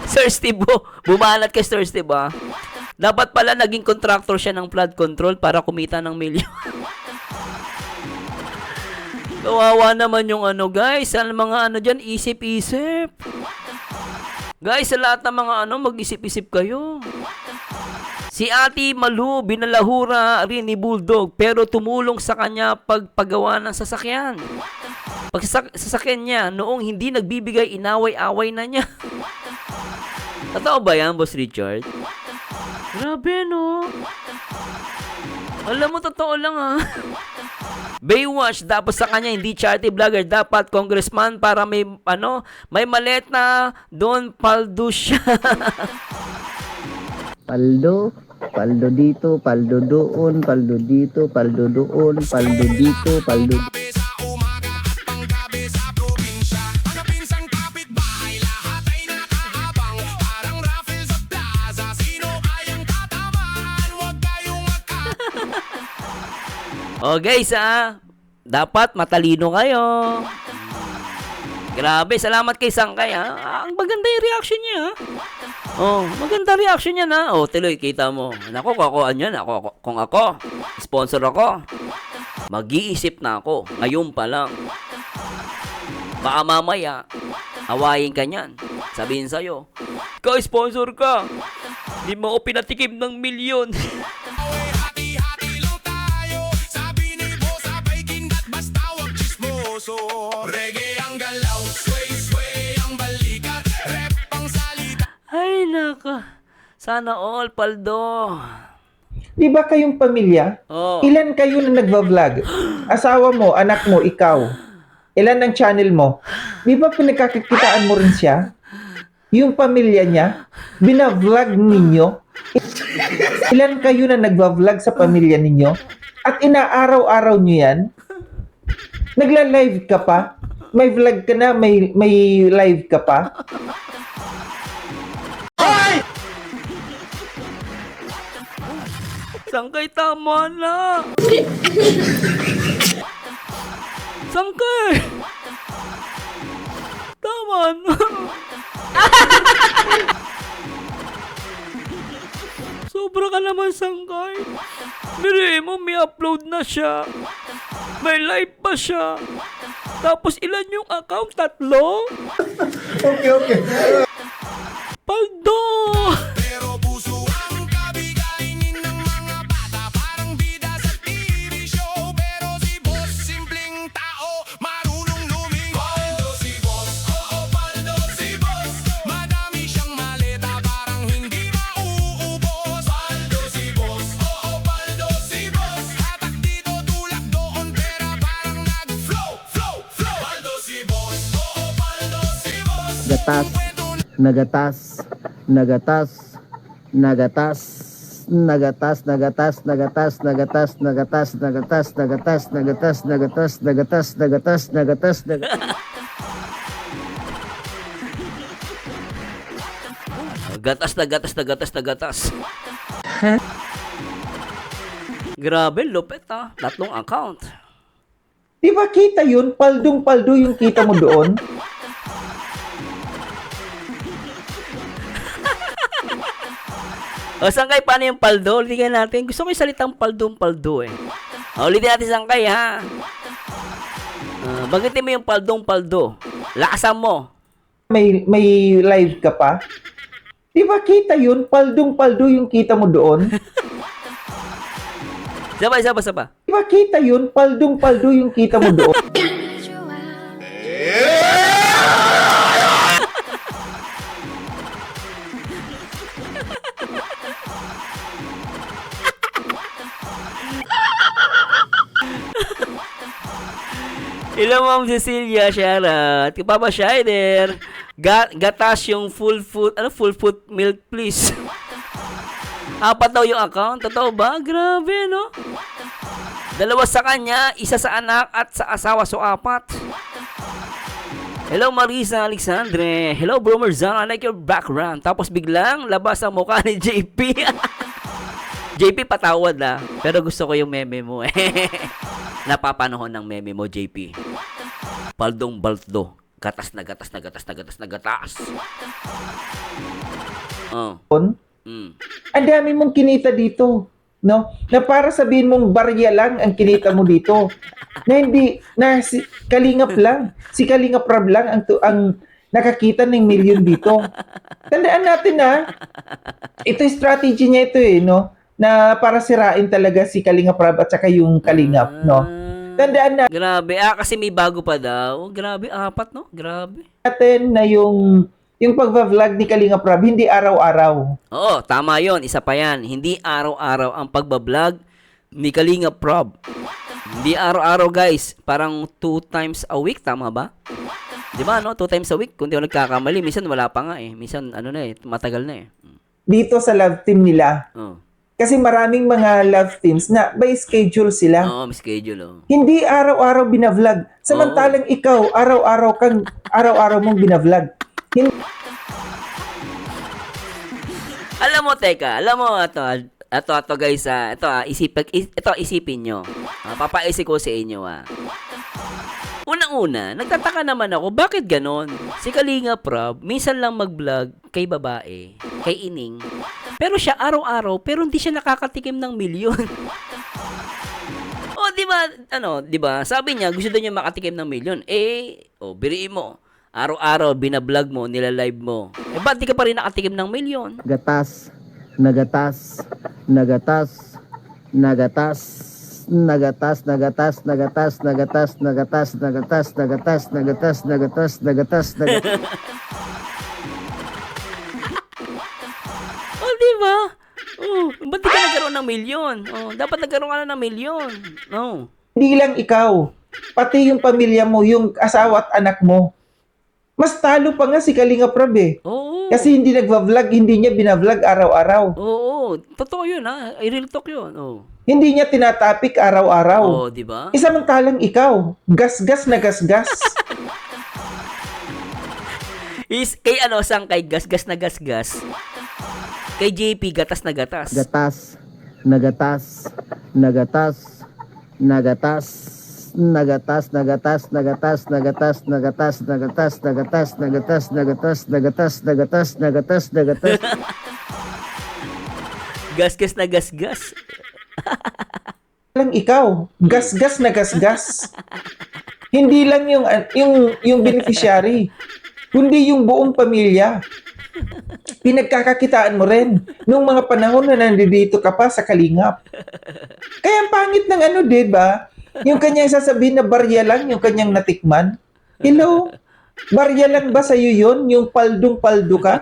Sir Steve, bumalat ka Sir Steve ah. Dapat pala naging contractor siya ng flood control para kumita ng milyon. Kawawa naman yung guys. Sa mga dyan, isip-isip. Guys, sa lahat ng mga mag-isip-isip kayo. Si Ate Malu, binalahura rin ni Bulldog, pero tumulong sa kanya pagpagawa ng sasakyan. Pag sasakyan niya, noong hindi nagbibigay, inaway-away na niya. Totoo ba yan, Boss Richard? Grabe, no? Alam mo, totoo lang, ha? Baywatch, dapat sa kanya, hindi charity vlogger, dapat congressman para may, may maleta, doon, paldo siya. Paldo, paldo dito, paldo doon, paldo dito, paldo doon, paldo dito, paldo. gabi sa umaga at panggabi sa probinsya. Mga pinsang kapitbahay, lahat ay nakaabang. Parang raffle sa plaza, sino kayang tatamaan? Huwag kayong Oh guys dapat matalino kayo. Grabe, salamat kay Sangkay ang maganda yung reaction niya Oh, maganda reaction niya na. Oh, tuloy, kita mo. Nako, kakuan yan. Kung ako, sponsor ako, mag-iisip na ako. Ngayon pa lang. Baka mamaya, awayin ka niyan. Sabihin sa'yo, ikaw sponsor ka. Hindi mo ako pinatikim ng milyon. away, hati-hati lang tayo. Sabi ni boss, abay kindat, basta wag chismoso. Reggae ang galaw, sway-sway ang balikat. Rap ang salita. Ay, naka. Sana all, Paldo. Di ba kayong pamilya? Oh. Ilan kayo na nagva-vlog? Asawa mo, anak mo, ikaw. Ilan ang channel mo? Di ba pinagkakitaan mo rin siya? Yung pamilya niya, bina-vlog ninyo? Ilan kayo na nagva-vlog sa pamilya ninyo? At inaaraw-araw nyo yan? Nagla-live ka pa? May vlog ka na, may live ka pa? Sangkay, tama na. Sangkay. Tama na. Sobra ka naman, Sangkay. Biri mo, may upload na siya. May live pa siya. Tapos ilan yung account? 3? Okay. Paldo! Pero puso ang kabigainin ng mga bata. Parang bida sa TV show. Pero si boss, simpleng tao, marunong lumingon. Paldo si boss, oo paldo si boss. Madami siyang maleta, parang hindi mauubos. Paldo si boss, oo paldo si boss. Hatak dito, tulak doon, pera parang nag-flow, flow, flow. Paldo si boss, oo paldo si boss. Gatas, nagatas, nagatas, nagatas, nagatas, nagatas, nagatas, nagatas, nagatas, nagatas, nagatas, nagatas, nagatas, nagatas, nagatas, nagatas, nagatas. Gatas na gatas na gatas na gatas. Grabe, lupit 3 account. Di ba kita yun? Paldong-paldo yung kita mo doon. O, Sangkay, paano yung paldo? Ulitin natin. Gusto ko yung salitang paldong-paldo eh. O, ulitin natin, Sangkay, ha? Bagitin mo yung paldong-paldo. Lakasan mo. May live ka pa. Di ba kita yun? Paldong-paldo yung kita mo doon. Saba. Di ba kita yun? Paldong-paldo yung kita mo doon. Hello, Ma'am Cecilia, shoutout. Papa Shider, gatas yung full food milk, please. 4 daw yung account. Totoo ba? Grabe, no? 2 sa kanya, 1 sa anak, at sa asawa. So, 4. Hello, Marisa Alexandre. Hello, Bro Marzano. I like your background. Tapos biglang, labas ang mukha ni JP. JP, patawad pero gusto ko yung meme mo. Napapanahon ng meme mo, JP. Paldong baldo. Gatas na gatas na gatas na gatas na gatas. Oh. Ang dami mong kinita dito. No? Na para sabihin mong barya lang ang kinita mo dito. Na hindi, si Kalingap lang. Si Kalingap Rab lang ang nakakita ng milyon dito. Tandaan natin ito yung strategy niya ito no? Na para sirain talaga si Kalingap Rab at saka yung Kalingap, no? Tandaan Grabe. Kasi may bago pa daw. Grabe, 4, no? Grabe. natin na yung pagva-vlog ni Kalingap Rab, hindi araw-araw. Oo, tama yon. Isa pa yan. Hindi araw-araw ang pagbablog ni Kalingap Rab. Hindi araw-araw, guys. Parang 2 times a week. Tama ba? Di ba, no? 2 times a week. Kung di ako nagkakamali, minsan wala pa nga eh. Minsan, matagal na eh. Dito sa love team nila. Oh. Kasi maraming mga love teams na by schedule sila. Oo, may schedule, Hindi araw-araw binavlog. Samantalang ikaw, araw-araw mong binavlog. Alam mo, ito guys, isipin nyo. Papaisip ko sa inyo, Unang-una, nagtataka naman ako, bakit ganon? Si Kalingap Rab, minsan lang mag-vlog kay babae, kay Ining, pero siya araw-araw, pero hindi siya nakakatikim ng milyon. Di ba? Sabi niya, gusto daw niya makatikim ng milyon. Biriin mo. Araw-araw, binablog mo, nilalive mo. Ba't di ka pa rin nakatikim ng milyon? Gatas, nagatas, nagatas, nagatas, nagatas, nagatas, nagatas, nagatas, nagatas, nagatas, nagatas, nagatas, nagatas, nagatas, nagatas. Di ba? Ba't di ka nagkaroon ng milyon? Dapat nagkaroon ka na ng milyon. Hindi lang ikaw, pati yung pamilya mo, yung asawa at anak mo. Mas talo pa nga si Kalingap Rab Oo. Kasi hindi nagva-vlog, hindi niya binavlog araw-araw. Oo. Totoo yun, I-real talk yun. Hindi niya tinatapik araw-araw. Di ba? Samantalang ikaw, gasgas na gasgas. Kay Sangkay, gasgas na gasgas. Kay JP, gatas na gatas. Gatas, nagatas, nagatas, nagatas, nagatas, nagatas, nagatas, nagatas, nagatas, nagatas, nagatas, nagatas, nagatas, nagatas, nagatas, nagatas, nagatas. Gasgas na gasgas. Lang ikaw, gasgas na gasgas. Hindi lang yung beneficiary, kundi yung buong pamilya. Pinagkakakitaan mo rin nung mga panahon na nandito ka pa sa Kalingap. Kaya ang pangit ng ano, 'di ba? Yung kanyang sasabihin na barya lang yung kanyang natikman. Hello? Barya lang ba sa iyo 'yon? Yung paldong-paldo ka?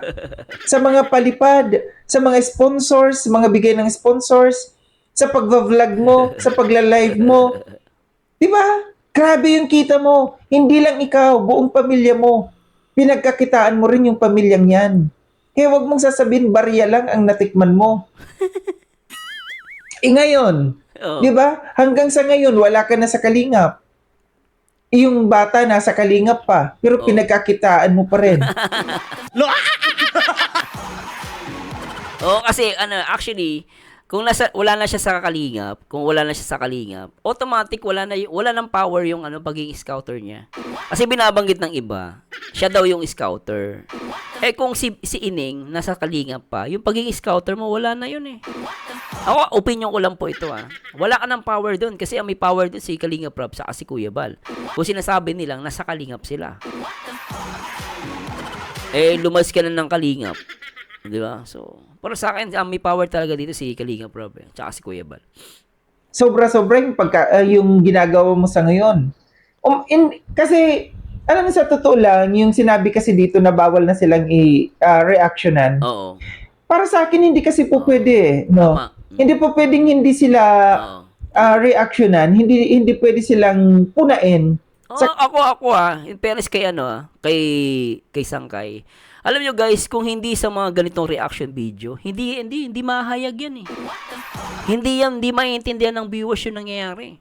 Sa mga palipad, sa mga sponsors, mga bigay ng sponsors, sa pagva-vlog mo, sa pagla-live mo. 'Di ba? Grabe yung kita mo. Hindi lang ikaw, buong pamilya mo. Pinagkakitaan mo rin yung pamilyang yan. Kaya wag mong sasabihin barya lang ang natikman mo. Ngayon, Oo. 'di ba? Hanggang sa ngayon wala ka na sa Kalingap. Yung bata nasa Kalingap pa, pero pinagkakitaan mo pa rin. Oo, kasi actually, kung wala na siya sa Kalingap, automatic wala ng power yung pagiging scouter niya. Kasi binabanggit ng iba, siya daw yung scouter. Eh kung si Ining nasa Kalingap pa, yung pagiging scouter mo wala na yun eh. Ako, opinion ko lang po ito Wala ka ng power doon kasi ang may power doon si Kalingap Rob sa si Kuya Bal. Kung sinasabi nilang nasa Kalingap sila. Eh lumas ka na ng Kalingap. 'Di ba? So, para sa akin, ang may power talaga dito si Kalingap Rob tsaka si Kuya Bal. Sobra-sobra yung ginagawa mo sa ngayon. Kasi, alam mo sa totoo lang, yung sinabi kasi dito na bawal na silang i-reactionan. Oo. Para sa akin, hindi kasi po pwede, no? Tama. Hindi po pwedeng hindi sila Oo. reactionan, hindi pwede silang punain. Ako in fairness kay kay Sangkay. Alam nyo guys, kung hindi sa mga ganitong reaction video, hindi mahayag yan eh. Hindi maiintindihan ng viewers yung nangyayari.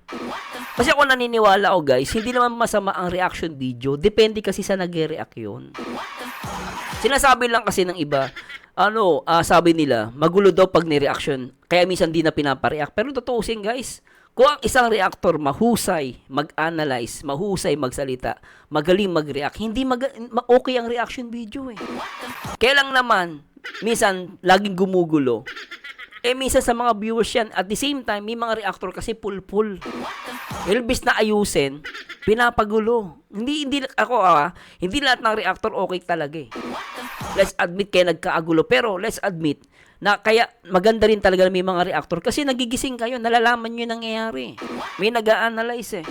Kasi ako naniniwala guys, hindi naman masama ang reaction video, depende kasi sa nagre-react yun. Sinasabi lang kasi ng iba, sabi nila, magulo daw pag ni-reaction, kaya minsan di na pinapareact. Pero totoosin guys, kung ang isang reactor mahusay mag-analyze, mahusay magsalita, magaling mag-react, hindi okay ang reaction video eh. Kaya lang naman, minsan laging gumugulo. Minsan sa mga viewers yan, at the same time, may mga reactor kasi pulpul. Ilbis na ayusin, pinapagulo. Hindi lahat ng reactor okay talaga eh. Let's admit kaya nagkaagulo, pero let's admit na kaya maganda rin talaga na may mga reactor kasi nagigising kayo, nalalaman nyo yung nangyayari. May nag-a-analyze eh.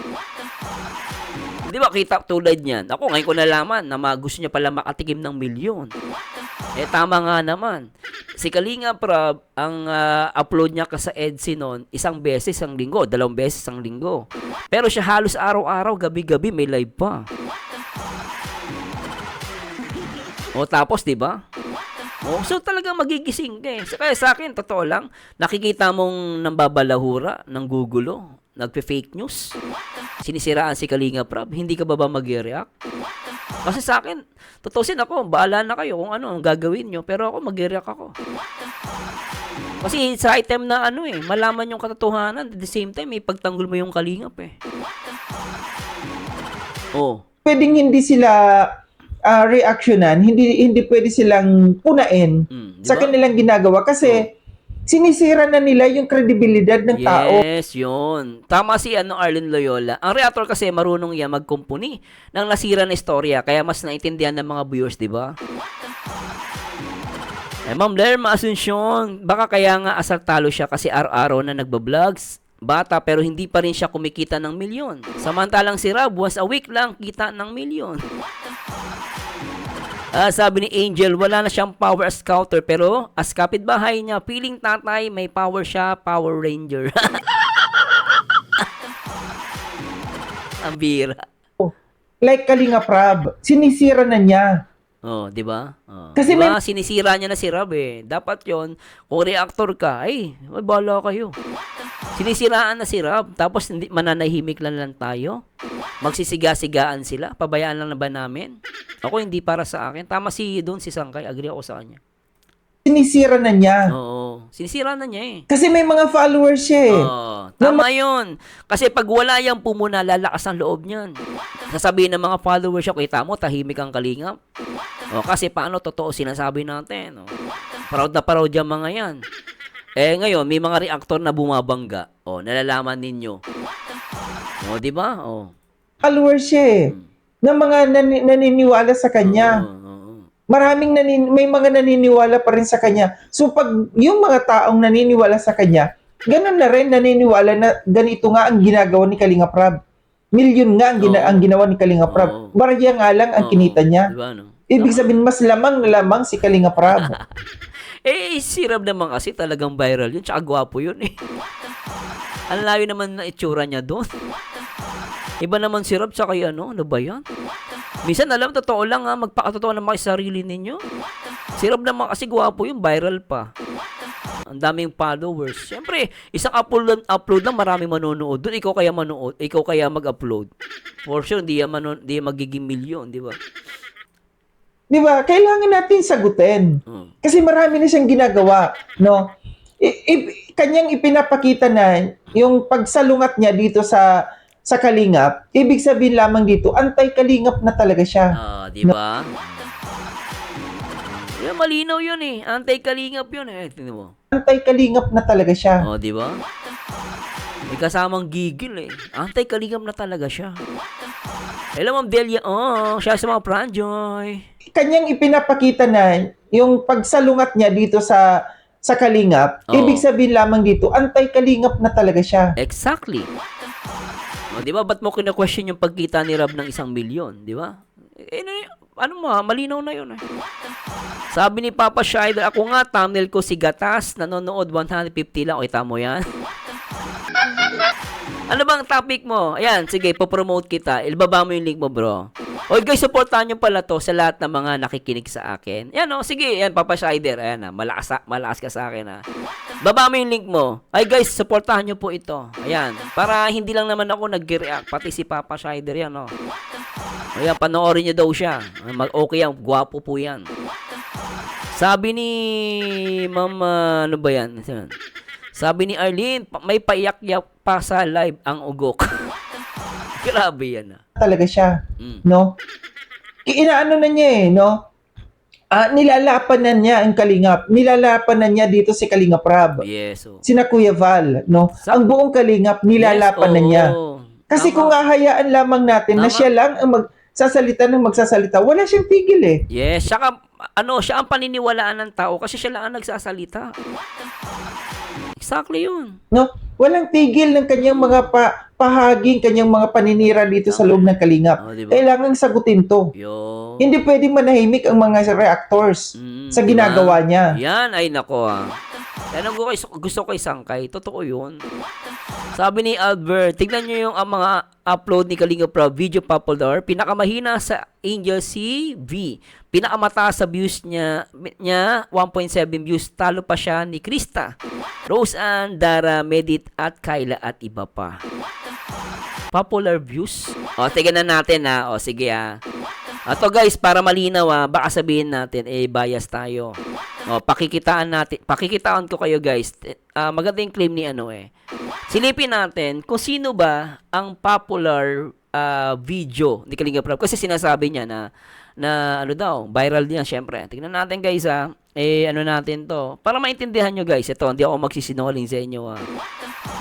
Di ba, kita tulad niyan. Ako, ngayon ko nalaman na gusto niya pala makatikim ng milyon. Tama nga naman. Si Kalingap Rob, ang upload niya sa EDSI noon, isang beses ang linggo, 2 beses ang linggo. Pero siya halos araw-araw, gabi-gabi, may live pa. Tapos, di ba? So talagang magigising ka eh. Kaya sa akin, totoo lang, nakikita mong nambabalahura, nanggugulo, nagpe-fake news, sinisiraan si Kalingap Rob, hindi ka ba mag-react? Kasi sa akin, tutusin ako, bahala na kayo kung ang gagawin nyo, pero ako mag-react ako. Kasi sa item na malaman yung katotohanan, at the same time, may pagtanggol mo yung Kalingap eh. Pwedeng hindi sila reactionan, hindi pwede silang punain sa kanilang ginagawa kasi sinisira na nila yung kredibilidad ng tao. Yes, yun. Tama si Arlen Loyola. Ang reactor kasi marunong yan magkumpuni ng nasira na istorya kaya mas naintindihan ng mga viewers, di ba? Ma'am Lerma Asuncion, baka kaya nga asar talo siya kasi araw-araw na nagba-vlogs. Bata pero hindi pa rin siya kumikita ng milyon. Samantalang si Rob, once a week lang kita ng milyon. Sabi ni Angel, wala na siyang power as scouter pero as kapitbahay niya, feeling tatay, may power siya, Power Ranger. Ang bira. Like Kalingap Rob, sinisira na niya. Di ba? Kasi diba? Sinisira niya na si Rob eh. Dapat yon kung reactor ka, ay bala kayo. Sinisiraan na si Rob, tapos mananahimik lang tayo. Magsisiga-sigaan sila, pabayaan lang na ba namin? Ako hindi para sa akin. Tama si Sangkay, agree ako sa kanya. Sinisira na niya. Oo, sinisira na niya eh. Kasi may mga followers siya eh. Tama yun. Kasi pag wala yung pumuna, lalakas ang loob niyan. Sasabihin ng mga followers siya, kita mo, tahimik ang Kalingap. Kasi paano totoo sinasabi natin? Proud na proud yung mga yan. Ngayon, may mga reactor na bumabangga. Nalalaman ninyo. Di ba? followers siya eh. Ng mga naniniwala sa kanya. May mga naniniwala pa rin sa kanya. So pag yung mga taong naniniwala sa kanya, ganun na rin naniniwala na ganito nga ang ginagawa ni Kalinga Prab. Milyon nga ang ginawa ni Kalinga Prab. Barya nga lang ang kinita niya. Diba, no? Ibig sabihin, mas lamang na lamang si Kalinga Prab. Si Rob naman kasi talagang viral yun. Tsaka gwapo yun eh. Ang layo naman na itsura niya doon. Iba naman si Rob, tsaka ano ba yan? Minsan alam, totoo lang ha, magpakatotoo naman kayo sa sarili ninyo. Si Rob naman kasi gwapo yun, viral pa. Ang daming followers. Siyempre, isang upload lang, marami manonood doon. Ikaw kaya mag-upload. For sure, di yan magiging milyon, di ba? Di ba? Kailangan natin sagutin. Kasi marami na siyang ginagawa, no? Kanyang ipinapakita na yung pagsalungat niya dito sa Kalingap, ibig sabihin lamang dito, anti-Kalingap na talaga siya. Di ba? Yan, malinaw yun eh. Anti-Kalingap yun eh. Tingnan mo. Anti-Kalingap na talaga siya. Di ba? May kasamang gigil eh. Anti-Kalingap na talaga siya. Hello, Ma'am Delia. Siya sa mga Pranjoy. Kanyang ipinapakita na yung pagsalungat niya dito sa Kalingap, ibig sabihin lamang dito, anti-Kalingap na talaga siya. Exactly. Di ba? Ba't mo kina-question yung pagkita ni Rob ng 1 milyon? Di ba? Malinaw na yun eh. Sabi ni Papa Shider, ako nga, thumbnail ko si Gatas, nanonood 150 lang. O, kita mo yan? Ano bang topic mo? Ayan, sige, popromote kita. Ilbaba mo yung link mo, bro. Oy, guys, supportahan nyo pala to sa lahat ng mga nakikinig sa akin. Yan, sige, yan, Papa Shider. Ayan, malakas ka sa akin, Baba mo yung link mo. Ay, guys, supportahan nyo po ito. Ayan, para hindi lang naman ako nag-react, pati si Papa Shider yan, Ayan, panoorin nyo daw siya. Okay yan, gwapo po yan. Sabi ni Mama, ano ba yan? Sabi ni Arlene, may paiyak-yak pa sa live ang ugok. Grabe yan Talaga siya, no? Inaano na niya eh, no? Nilalapanan niya ang Kalingap. Nilalapanan niya dito si Kalinga Prab. Yes, Sina Kuya Val, no? Ang buong Kalingap, nilalapanan niya. Kasi kung hahayaan lamang natin na siya lang ang magsasalita, wala siyang tigil eh. Yes, saka siya ang paniniwalaan ng tao kasi siya lang ang nagsasalita. Exactly yun. No? Walang tigil ng kanyang mga pahaging, kanyang mga paninira dito sa loob ng Kalingap. Diba? Kailangan sagutin to. Hindi pwedeng manahimik ang mga reactors sa ginagawa niya. Yan, ay nako Yan ang gusto ko isangkay. Totoo yun. Sabi ni Albert, tignan nyo yung mga upload ni Kalinga Prab, video popular, pinakamahina sa Angel CV. Pinakamataas sa views niya 1.7 views. Talo pa siya ni Krista, Rose Ann, Dara, Medit, at Kyla, at iba pa. Popular views? Tignan na natin sige Ito guys, para malinaw baka sabihin natin, bias tayo. Pakikitaan ko kayo guys. Maganda yung claim ni Silipin natin kung sino ba ang popular video ni Kalinga Prab. Kasi sinasabi niya na viral din yan, syempre. Tingnan natin guys natin to. Para maintindihan nyo guys, ito, hindi ako magsisinungaling sa inyo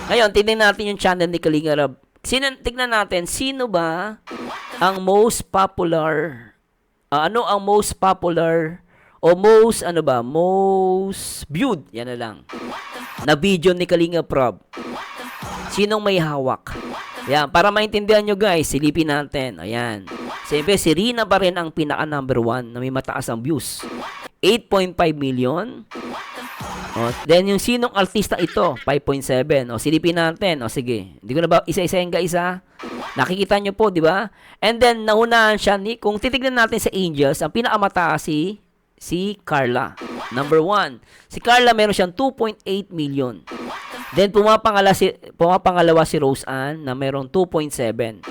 Ngayon, tingnan natin yung channel ni Kalinga Prab. Tingnan natin, sino ba ang most popular, ang most popular, o most viewed, yan na lang, na video ni Kalinga Prab. Sinong may hawak? Yan, para maintindihan nyo guys, silipin natin. Ayan. Siyempre, si Rina pa rin ang pinaka number 1 na may mataas ang views. 8.5 million. Then, yung sinong artista ito? 5.7. Silipin natin. Sige. Hindi ko na ba isa-isahin guys Nakikita nyo po, di ba? And then, naunahan siya kung titignan natin sa Angels, ang pinakamataas si Carla. Number 1. Si Carla meron siyang 2.8 million. Then, pumapangalawa si Rose Ann na meron 2.7.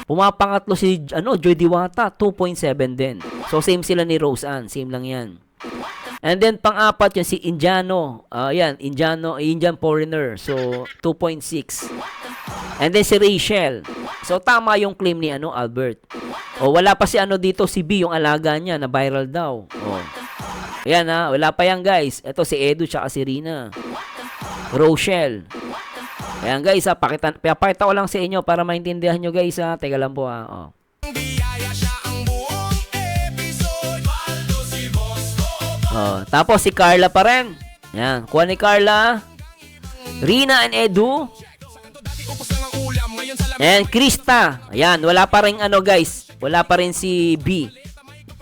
Pumapangatlo si Joy Diwata, 2.7 din. So, same sila ni Rose Ann. Same lang yan. And then, pang-apat yun si Indiano. Indian foreigner. So, 2.6. And then, si Rachel. So, tama yung claim ni Albert. Wala pa si dito, si B, yung alaga niya, na viral daw. Ayan wala pa yan guys. Ito si Edu tsaka si Rina. Rochelle. Ayan guys, pakita ko lang sa inyo para maintindihan nyo guys ha. Teka lang po ha. Oh. Biyaya siya ang buong episode. Baldo si Bosco. Oh, tapos si Carla pa rin. Ayan, kuha ni Carla. Rina and Edu. Dati upos lang ang ulam, ngayon sa And Krista. Ayan, wala pa rin ano guys. Wala pa rin si B.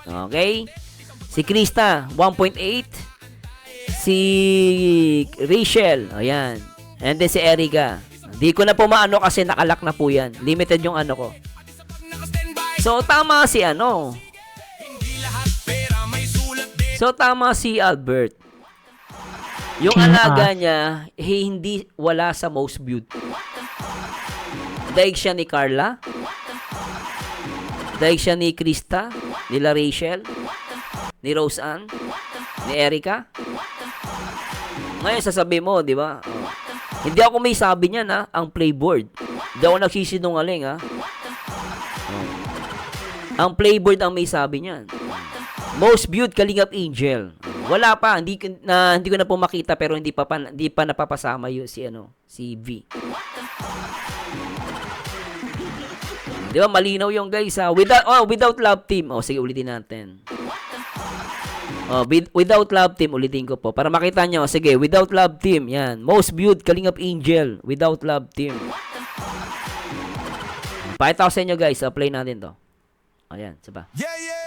Okay? Si Krista, 1.8. Si Rachel. Ayan. And then si Erica. Di ko na po maano kasi nakalak na po yan. Limited yung ano ko. naka-standby. So, tama si ano. Hindi lahat pera may sulat din. So, tama si Albert. Yung alaga niya, hindi wala sa most viewed. Daig siya ni Carla. Daig siya ni Krista. Nila Rachel. Ni Rose Ann. Ni Erica. Ngayon, sasabi mo, di ba? Oh. Hindi ako may sabi niyan, ha? Ang playboard. Hindi ako nagsisinungaling, ha? Oh. Ang playboard ang may sabi niyan. Most viewed Kalingap Angel. Wala pa, hindi ko na po makita pero hindi pa napapasama yung si V. Di ba malinaw yung guys ha? Without Love Team. Sige ulitin natin. Without Love Team ulitin ko po para makita nyo. Sige, Without Love Team. Yan. Most viewed Kalingap Angel. Without Love Team. Pakita ko sa inyo guys. Play natin to. Ayan, saba. Yeah, yeah.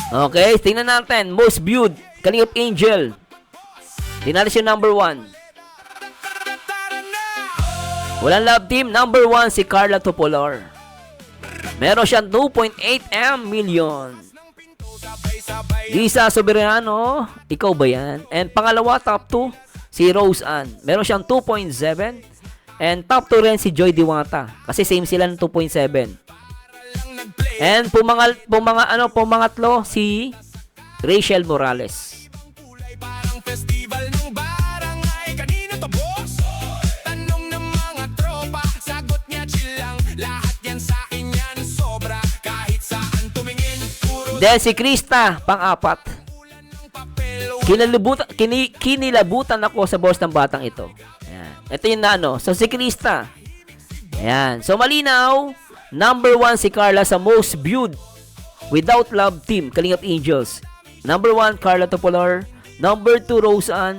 Okay, tingnan natin. Most viewed, Kalingap Angel. Tingnan natin yung number 1. Walang Love Team. Number 1, si Carla Topolor. Meron siyang 2.8 million. Lisa Soberano, ikaw ba yan? And pangalawa, top 2, si Rose Ann. Meron siyang 2.7. And top 2 rin si Joy Diwata. Kasi same sila ng 2.7. And pumangatlo si Rachel Morales. Kulay parang festival ng barangay. Kanino to boss? Tanong ng mga tropa. Sagot niya chill lang. Lahat yan sa akin yan sobra. Kahit saan tumingin. Puro Then si Krista, pang-apat. papel. Kinilabutan ako sa boss ng batang ito. Ayan. Ito yung So si Krista. Ayan. So malinaw. Number 1 si Carla sa most viewed Without Love Team, Kalingap Angels. Number 1, Carla Topolor. Number 2, Rose Ann.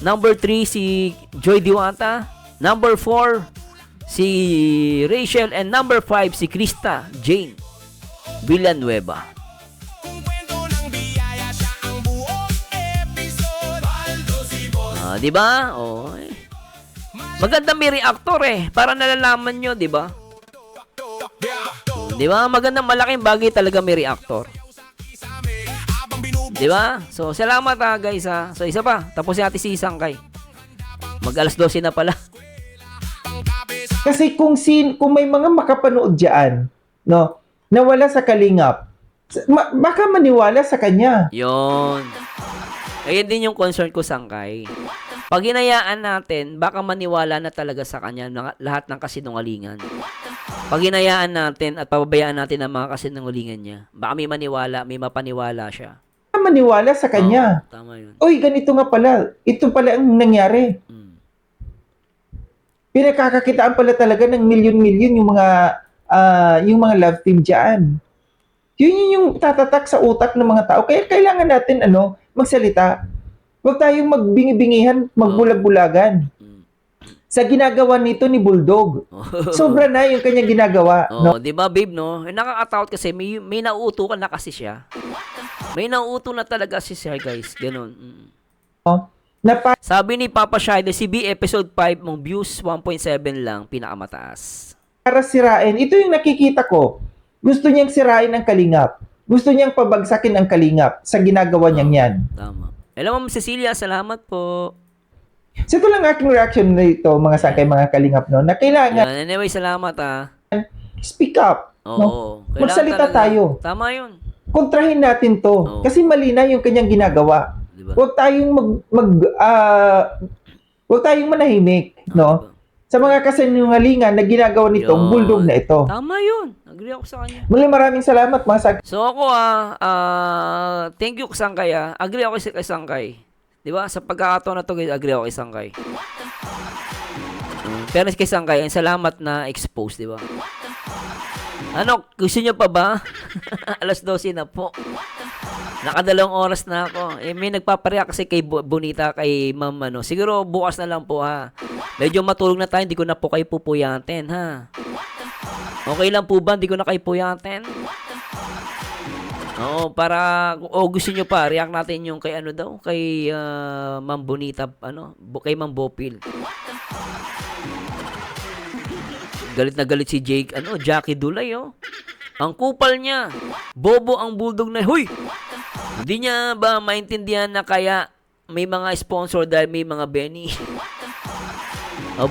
Number 3, si Joy Diwata. Number 4, si Rachel. And number 5, si Krista Jane Villanueva. Kung kwento ng biyaya siya ang buong episode. Baldo si Boss. Di ba? Maganda may reactor para nalalaman nyo, di ba? Di ba? Magandang malaking bagay talaga may reactor. Di ba? So, salamat guys ha. So, isa pa. Tapos natin si Sangkay. Mag-alas 12 na pala. Kasi kung may mga makapanood diyan, no, nawala sa Kalingap, baka maniwala sa kanya. Yon. Ayun din yung concern ko, Sangkay. Pag hinayaan natin, baka maniwala na talaga sa kanya lahat ng kasinungalingan. Pag hinayaan natin at pababayaan natin ang mga kasinungalingan niya, baka may mapaniwala siya. Maniwala sa kanya. Tama yun. Uy, ganito nga pala. Ito pala ang nangyari. Pinakakakitaan pala talaga ng milyon-milyon yung mga love team diyan. Yun yung tatatak sa utak ng mga tao. Kaya kailangan natin magsalita. Huwag tayong magbingi-bingihan, magbulag-bulagan. Sa ginagawa nito ni Bulldog. Sobra na yung kanyang ginagawa. No? 'Di ba, babe, no? Nakakatakot kasi may nauuto ka na kasi siya. May nauuto na talaga si siya, guys. Ganun. Sabi ni Papa Shido, CB episode 5 mong views 1.7 lang, pinakamataas. Para sirain. Ito yung nakikita ko. Gusto niyang sirain ang Kalingap. Gusto niyang pabagsakin ang Kalingap sa ginagawa niyang yan. Tama. Hello, Ma'am Cecilia. Salamat po. So ito lang aking reaction dito, mga Sangkay, mga Kalingap, no, na kailangan Anyway, salamat speak up. Oo. No? Kailangan Magsalita talaga. tayo. Tama yun. Kontrahin natin to. Oo. Kasi mali na yung kanyang ginagawa. Diba? Huwag tayong huwag tayong manahimik, no? Sa mga kasinungalingan na ginagawa nitong Yun. Bulldog na ito. Tama yun. Agree ako sa kanya. Muli maraming salamat, mga Sangkay. So ako thank you Sangkay Agree ako kay Sangkay. 'Di ba? Sa pagkakataon na to, guys, agree ako kay Sangkay. fairness kay Sangkay, salamat na expose, di ba? Ano, gusto nyo pa ba? Alas 12 na po. Nakadalawang oras na ako. May nagpapareha kasi kay Bonita, kay Ma'am ano. Siguro bukas na lang po ha. Medyo matulog na tayo, hindi ko na po kayo pupuyatin ha. Okay lang po ba? Hindi ko na kayo puyatin. Oo, para gusto nyo pa, react natin yung kay ano daw, kay Ma'am Bonita, kay Ma'am Bopil. Galit na galit si Jackie Dulay, oh. Ang kupal niya. Bobo ang bulldog na, huy! Hindi niya ba maintindihan na kaya may mga sponsor dahil may mga Benny?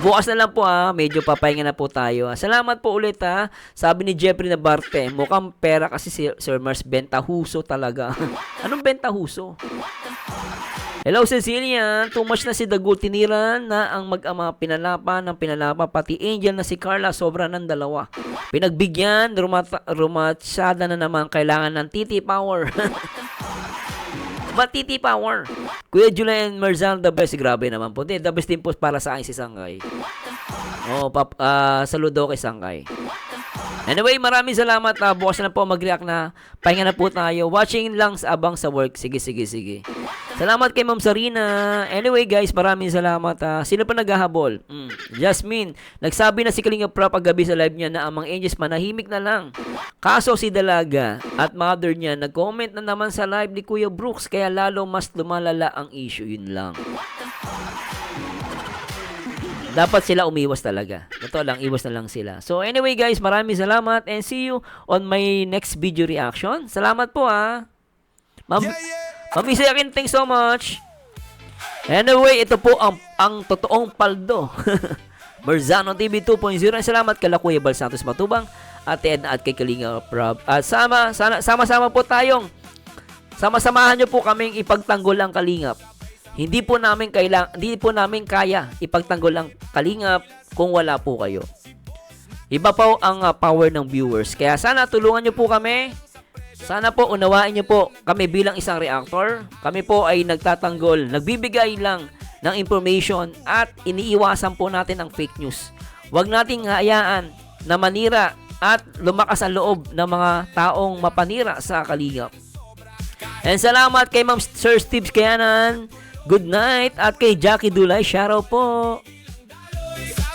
Bukas na lang po ha. Medyo papahinga na po tayo. Salamat po ulit ha. Sabi ni Jeffrey Nabarte, mukhang pera kasi si Sir Mars, bentahuso talaga. Anong bentahuso? Hello Cecilia, too much na si Dagul, tiniran na ang mag-ama, pinalapa, pati Angel na si Carla, sobra ng dalawa. Pinagbigyan, rumatsada na naman, kailangan ng TT power. Ba't TT power? Kuya Julian Marzal, the best, grabe naman po. The best din po para sa akin si Sangkay. Saludo kay Sangkay. Anyway, maraming salamat. Bukas na po mag-react na. Pahinga na po tayo. Watching lang abang sa work. Sige. Salamat kay Ma'am Sarina. Anyway guys, maraming salamat. Sino pa naghahabol? Jasmine. Nagsabi na si Kalinga Prap gabi sa live niya na ang mga angels manahimik na lang. Kaso si Dalaga at mother niya nag-comment na naman sa live ni Kuya Brooks kaya lalo mas lumalala ang issue. Yun lang. Dapat sila umiwas talaga. Ito lang, iwas na lang sila. So anyway guys, maraming salamat and see you on my next video reaction. Salamat po Ma'am Isayakin, thanks so much. Anyway, ito po ang totoong paldo. Marzano TV 2.0. Salamat kay Kuya Bal Santos Matubang at Ed at kay Kalinga Prab. At sama-sama po tayong sama-samahan nyo po kaming ipagtanggol ang Kalingap. Hindi po namin kaya ipagtanggol ang Kalingap kung wala po kayo. Iba po ang power ng viewers. Kaya sana tulungan nyo po kami. Sana po unawain nyo po kami bilang isang reactor. Kami po ay nagtatanggol, nagbibigay lang ng information at iniiwasan po natin ang fake news. Huwag nating hayaan na manira at lumakas ang loob ng mga taong mapanira sa Kalingap. And salamat kay Ma'am Sir Steve Kayanan. Good night. At kay Jackie Dulay, shoutout po.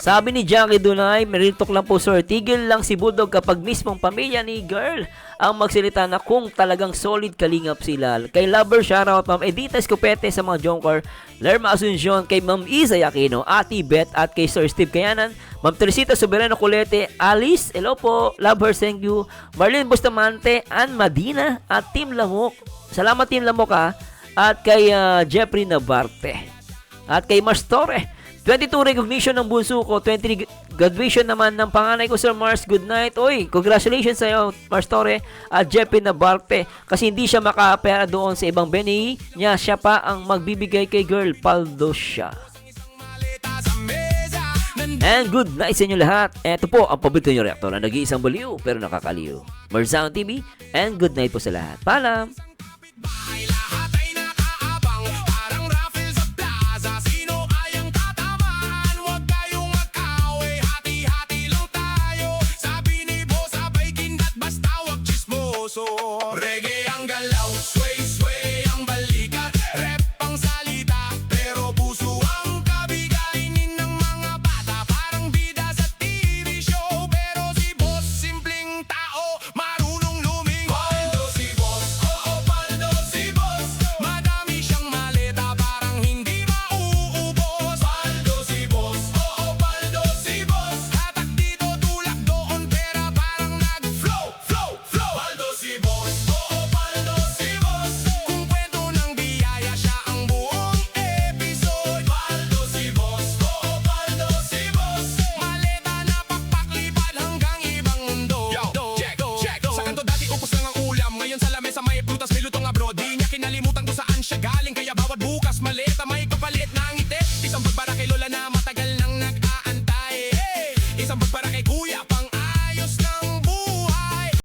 Sabi ni Jackie Dulay, meritok lang po sir, tigil lang si Bulldog kapag mismong pamilya ni girl ang magsalita na kung talagang solid Kalingap sila. Kay Lover, shoutout Ma'am Edita Escopete sa mga Jonkor, Lerma Asuncion, kay Ma'am Isa Aquino, Ati Beth at kay Sir Steve Kayanan, Ma'am Teresita Soberano Colete, Alice, hello po, Lover, thank you, Marlene Bustamante, Ann Madina at Team Lamok. Salamat Team Lamok at kay Jeffrey Nabarte at kay Mars Torre. 22 recognition ng bunso ko, 20 graduation naman ng panganay ko, Sir Mars. Good night. Oy, congratulations sa iyo, Mars Torre at Jeffrey Nabarte. Kasi hindi siya makapera doon sa ibang Benny niya. Siya pa ang magbibigay kay girl, paldo siya. And good night sa inyo lahat. Ito po ang paborito nyo reactor na nag-iisang baliw pero nakakaliw. Marzano TV and good night po sa lahat. Paalam! Reggae ang galaw, sway, sway ang balikat, rap ang salita, pero puso ang kabigainin ng mga bata. Parang bida sa TV show, pero si boss simpleng tao, marunong lumingon. Paldo si boss, oo paldo si boss, madami siyang maleta, parang hindi mauubos. Paldo si boss, oo paldo si boss, hatak dito tulak doon, pera parang nag-flow, flow, flow. Paldo si boss, oo paldo si boss, kung kwento ng biyaya siya ang buong episode. Paldo si boss, oo paldo si boss, maleta na pakpaklipad hanggang ibang mundo. Yo, check, check, sa kanto dati upos lang ang ulam, ngayon sa lamesa may prutas, may lutong abroad. Di niya kinalimutan kung saan siya galing, kaya bawat bukas maleta may kapalit ng